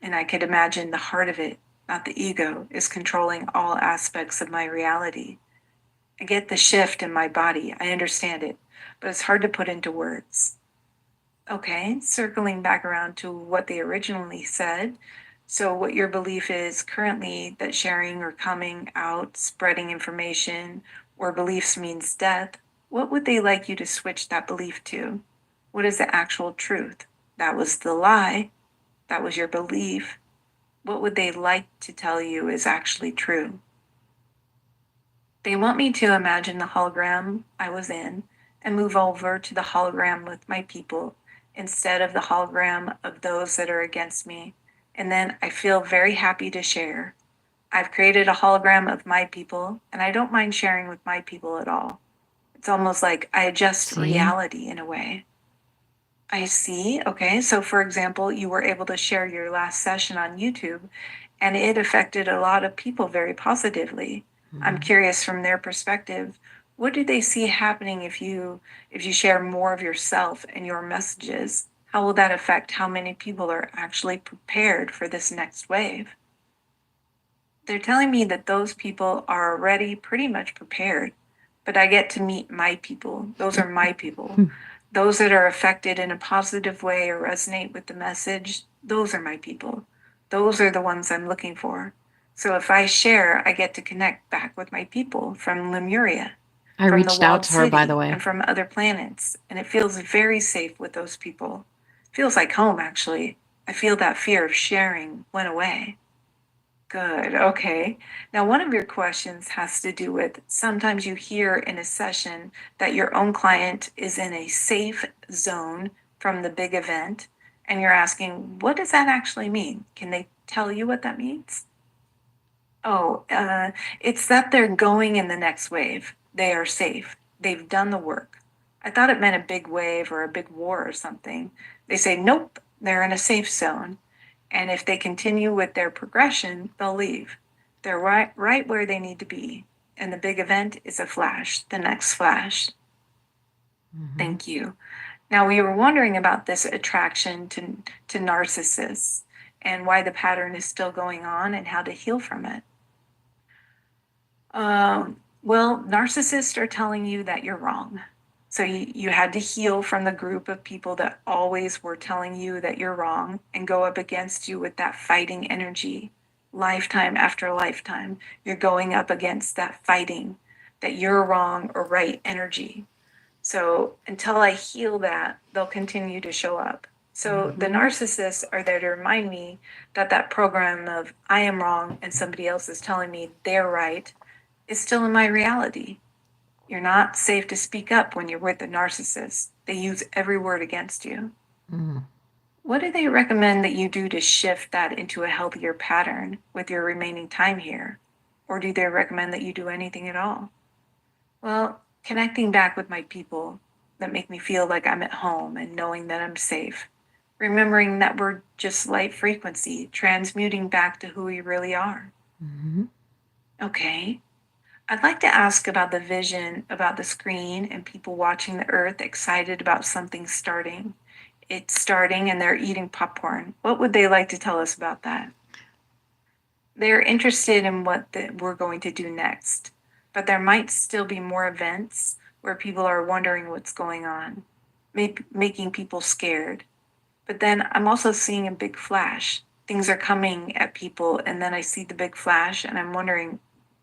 And I could imagine the heart of it, not the ego, is controlling all aspects of my reality. I get the shift in my body. I understand it, but it's hard to put into words. Okay, circling back around to what they originally said. So, what your belief is currently that sharing or coming out, spreading information, or beliefs means death, what would they like you to switch that belief to? What is the actual truth? That was the lie. That was your belief. What would they like to tell you is actually true? They want me to imagine the hologram I was in and move over to the hologram with my people instead of the hologram of those that are against me. And then I feel very happy to share. I've created a hologram of my people, and I don't mind sharing with my people at all. It's almost like I adjust reality in a way. I see. Okay. So, for example, you were able to share your last session on YouTube, and it affected a lot of people very positively. I'm curious from their perspective, what do they see happening if you share more of yourself and your messages? How will that affect how many people are actually prepared for this next wave? They're telling me that those people are already pretty much prepared, but I get to meet my people. Those are my people. Those that are affected in a positive way or resonate with the message, those are my people. Those are the ones I'm looking for. So if I share, I get to connect back with my people from Lemuria, I from the reached out walled to her, by city, the way. and from other planets. And it feels very safe with those people. Feels like home, actually. I feel that fear of sharing went away. Good. Okay. Now, one of your questions has to do with sometimes you hear in a session that your own client is in a safe zone from the big event, and you're asking, what does that actually mean? Can they tell you what that means? Oh, it's that they're going in the next wave. They are safe. They've done the work. I thought it meant a big wave or a big war or something. They say, nope, they're in a safe zone. And if they continue with their progression, they'll leave. They're right where they need to be. And the big event is a flash, the next flash. Thank you. Now, we were wondering about this attraction to narcissists and why the pattern is still going on and how to heal from it. Well, narcissists are telling you that you're wrong. So you had to heal from the group of people that always were telling you that you're wrong and go up against you with that fighting energy. Lifetime after lifetime, you're going up against that fighting, that you're wrong or right energy. So until I heal that, they'll continue to show up. So the narcissists are there to remind me that that program of I am wrong and somebody else is telling me they're right is still in my reality. You're not safe to speak up when you're with a narcissist. They use every word against you. What do they recommend that you do to shift that into a healthier pattern with your remaining time here? Or do they recommend that you do anything at all? Well, connecting back with my people that make me feel like I'm at home and knowing that I'm safe. Remembering that we're just light frequency, transmuting back to who we really are. Okay. I'd like to ask about the vision about the screen and people watching the earth excited about something starting. It's starting and they're eating popcorn. What would they like to tell us about that? They're interested in what we're going to do next, but there might still be more events where people are wondering what's going on, making people scared. But then I'm also seeing a big flash. Things are coming at people, and then I see the big flash, and I'm wondering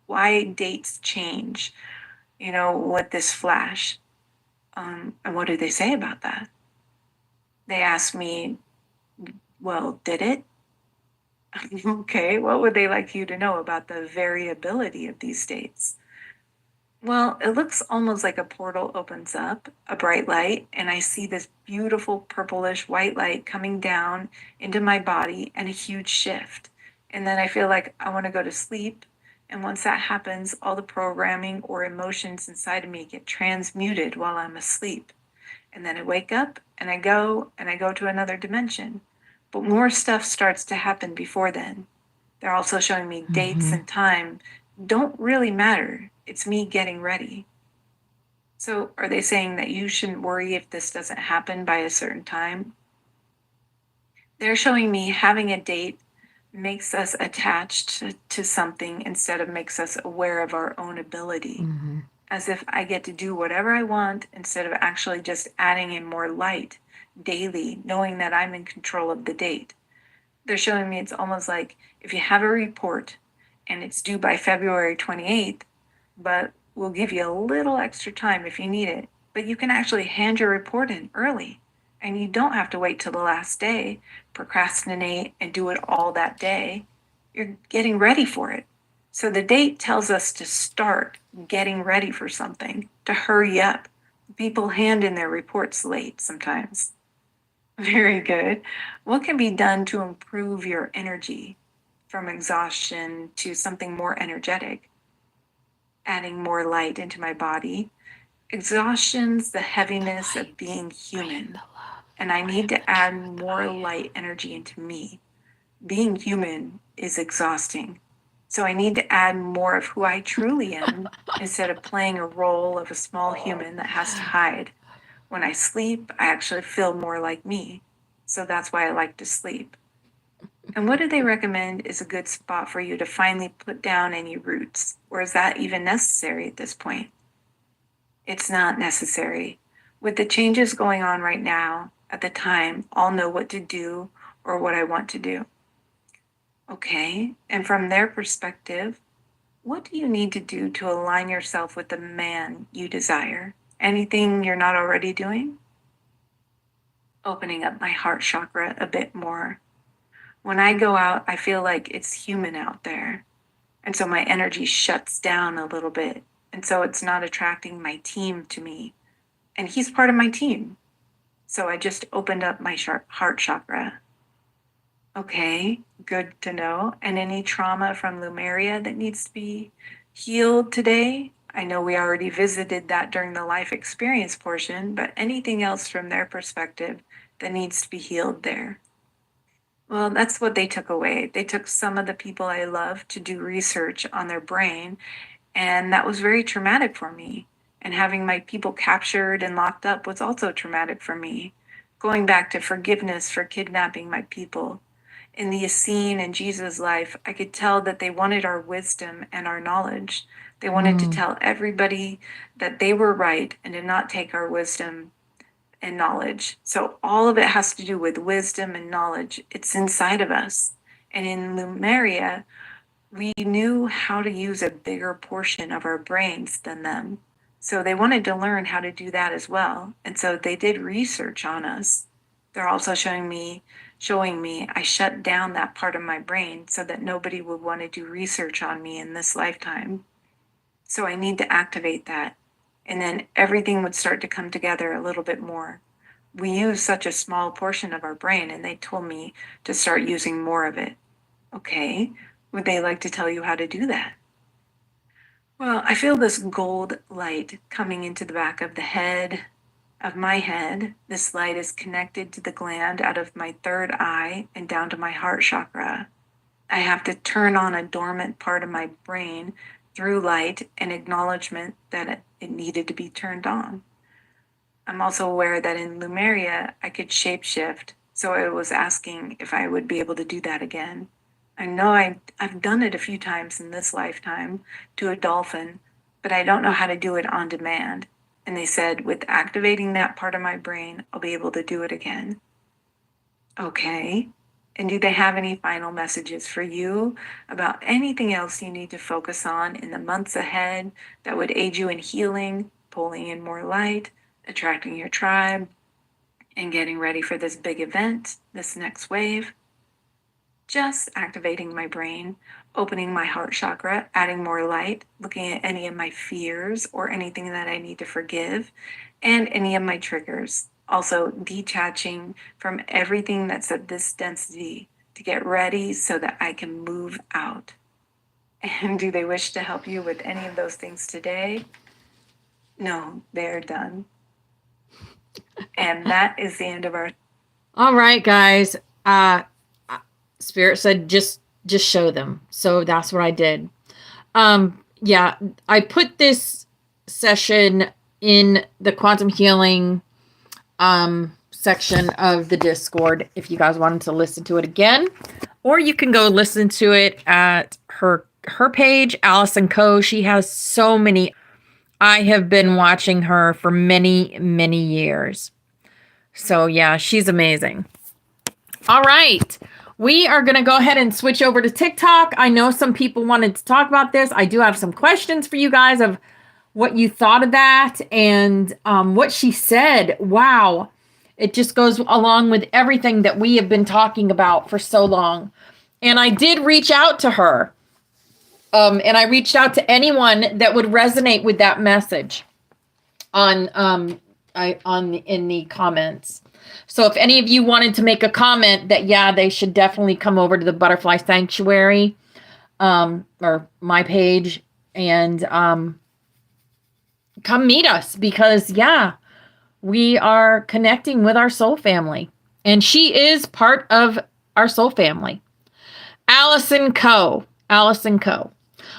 why dates change, with this flash. And what do they say about that? They ask me, well, did it? Okay, what would they like you to know about the variability of these dates? Well, it looks almost like a portal opens up, a bright light, and I see this beautiful purplish white light coming down into my body and a huge shift. And then I feel like I want to go to sleep. And once that happens, all the programming or emotions inside of me get transmuted while I'm asleep. And then I wake up and I go to another dimension. But more stuff starts to happen before then. They're also showing me dates and time don't really matter. It's me getting ready. So are they saying that you shouldn't worry if this doesn't happen by a certain time? They're showing me having a date makes us attached to something instead of makes us aware of our own ability. As if I get to do whatever I want instead of actually just adding in more light daily, knowing that I'm in control of the date. They're showing me it's almost like if you have a report and it's due by February 28th, but we'll give you a little extra time if you need it, but you can actually hand your report in early and you don't have to wait till the last day, procrastinate and do it all that day. You're getting ready for it. So the date tells us to start getting ready for something, to hurry up. People hand in their reports late sometimes. Very good. What can be done to improve your energy from exhaustion to something more energetic? Adding more light into my body. Exhaustion's the heaviness of being human, and I need to add more light energy into me. Being human is exhausting, so I need to add more of who I truly am instead of playing a role of a small human that has to hide. When I sleep, I actually feel more like me. So that's why I like to sleep. And what do they recommend is a good spot for you to finally put down any roots? Or is that even necessary at this point? It's not necessary. With the changes going on right now, at the time, I'll know what to do or what I want to do. Okay, and from their perspective, what do you need to do to align yourself with the man you desire? Anything you're not already doing? Opening up my heart chakra a bit more. When I go out, I feel like it's human out there. And so my energy shuts down a little bit. And so it's not attracting my team to me. And he's part of my team. So I just opened up my heart chakra. Okay, good to know. And any trauma from Lumeria that needs to be healed today? I know we already visited that during the life experience portion, but anything else from their perspective that needs to be healed there? Well, that's what they took away. They took some of the people I love to do research on their brain, and that was very traumatic for me. And having my people captured and locked up was also traumatic for me. Going back to forgiveness for kidnapping my people. In the Essene and Jesus life, I could tell that they wanted our wisdom and our knowledge. They wanted to tell everybody that they were right and to not take our wisdom and knowledge. So all of it has to do with wisdom and knowledge. It's inside of us. And in Lemuria, we knew how to use a bigger portion of our brains than them. So they wanted to learn how to do that as well. And so they did research on us. They're also showing me I shut down that part of my brain so that nobody would want to do research on me in this lifetime. So I need to activate that. And then everything would start to come together a little bit more. We use such a small portion of our brain, and they told me to start using more of it. Okay, would they like to tell you how to do that? Well, I feel this gold light coming into the back of the head, of my head. This light is connected to the gland out of my third eye and down to my heart chakra. I have to turn on a dormant part of my brain through light and acknowledgement that it needed to be turned on. I'm also aware that in Lemuria, I could shapeshift, so I was asking if I would be able to do that again. I know I've done it a few times in this lifetime to a dolphin, but I don't know how to do it on demand. And they said, with activating that part of my brain, I'll be able to do it again. Okay. And do they have any final messages for you about anything else you need to focus on in the months ahead that would aid you in healing, pulling in more light, attracting your tribe, and getting ready for this big event, this next wave? Just activating my brain, opening my heart chakra, adding more light, looking at any of my fears or anything that I need to forgive, and any of my triggers. Also detaching from everything that's at this density to get ready so that I can move out. And do they wish to help you with any of those things today? No, they're done. And that is the end of our... All right, guys. Spirit said just show them. So that's what I did. Yeah, I put this session in the quantum healing section of the Discord if you guys wanted to listen to it again, or you can go listen to it at her page, Allison Coe. She has so many. I have been watching her for many years. So yeah, she's amazing. All right. We are going to go ahead and switch over to TikTok. I know some people wanted to talk about this. I do have some questions for you guys of what you thought of that and what she said. Wow. It just goes along with everything that we have been talking about for so long. And I did reach out to her. And I reached out to anyone that would resonate with that message in the comments. So if any of you wanted to make a comment that, yeah, they should definitely come over to the Butterfly Sanctuary, or my page, and come meet us, because, yeah, we are connecting with our soul family. And she is part of our soul family. Allison Coe. Allison Coe.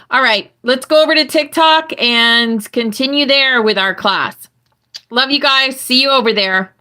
All right, let's go over to TikTok and continue there with our class. Love you guys. See you over there.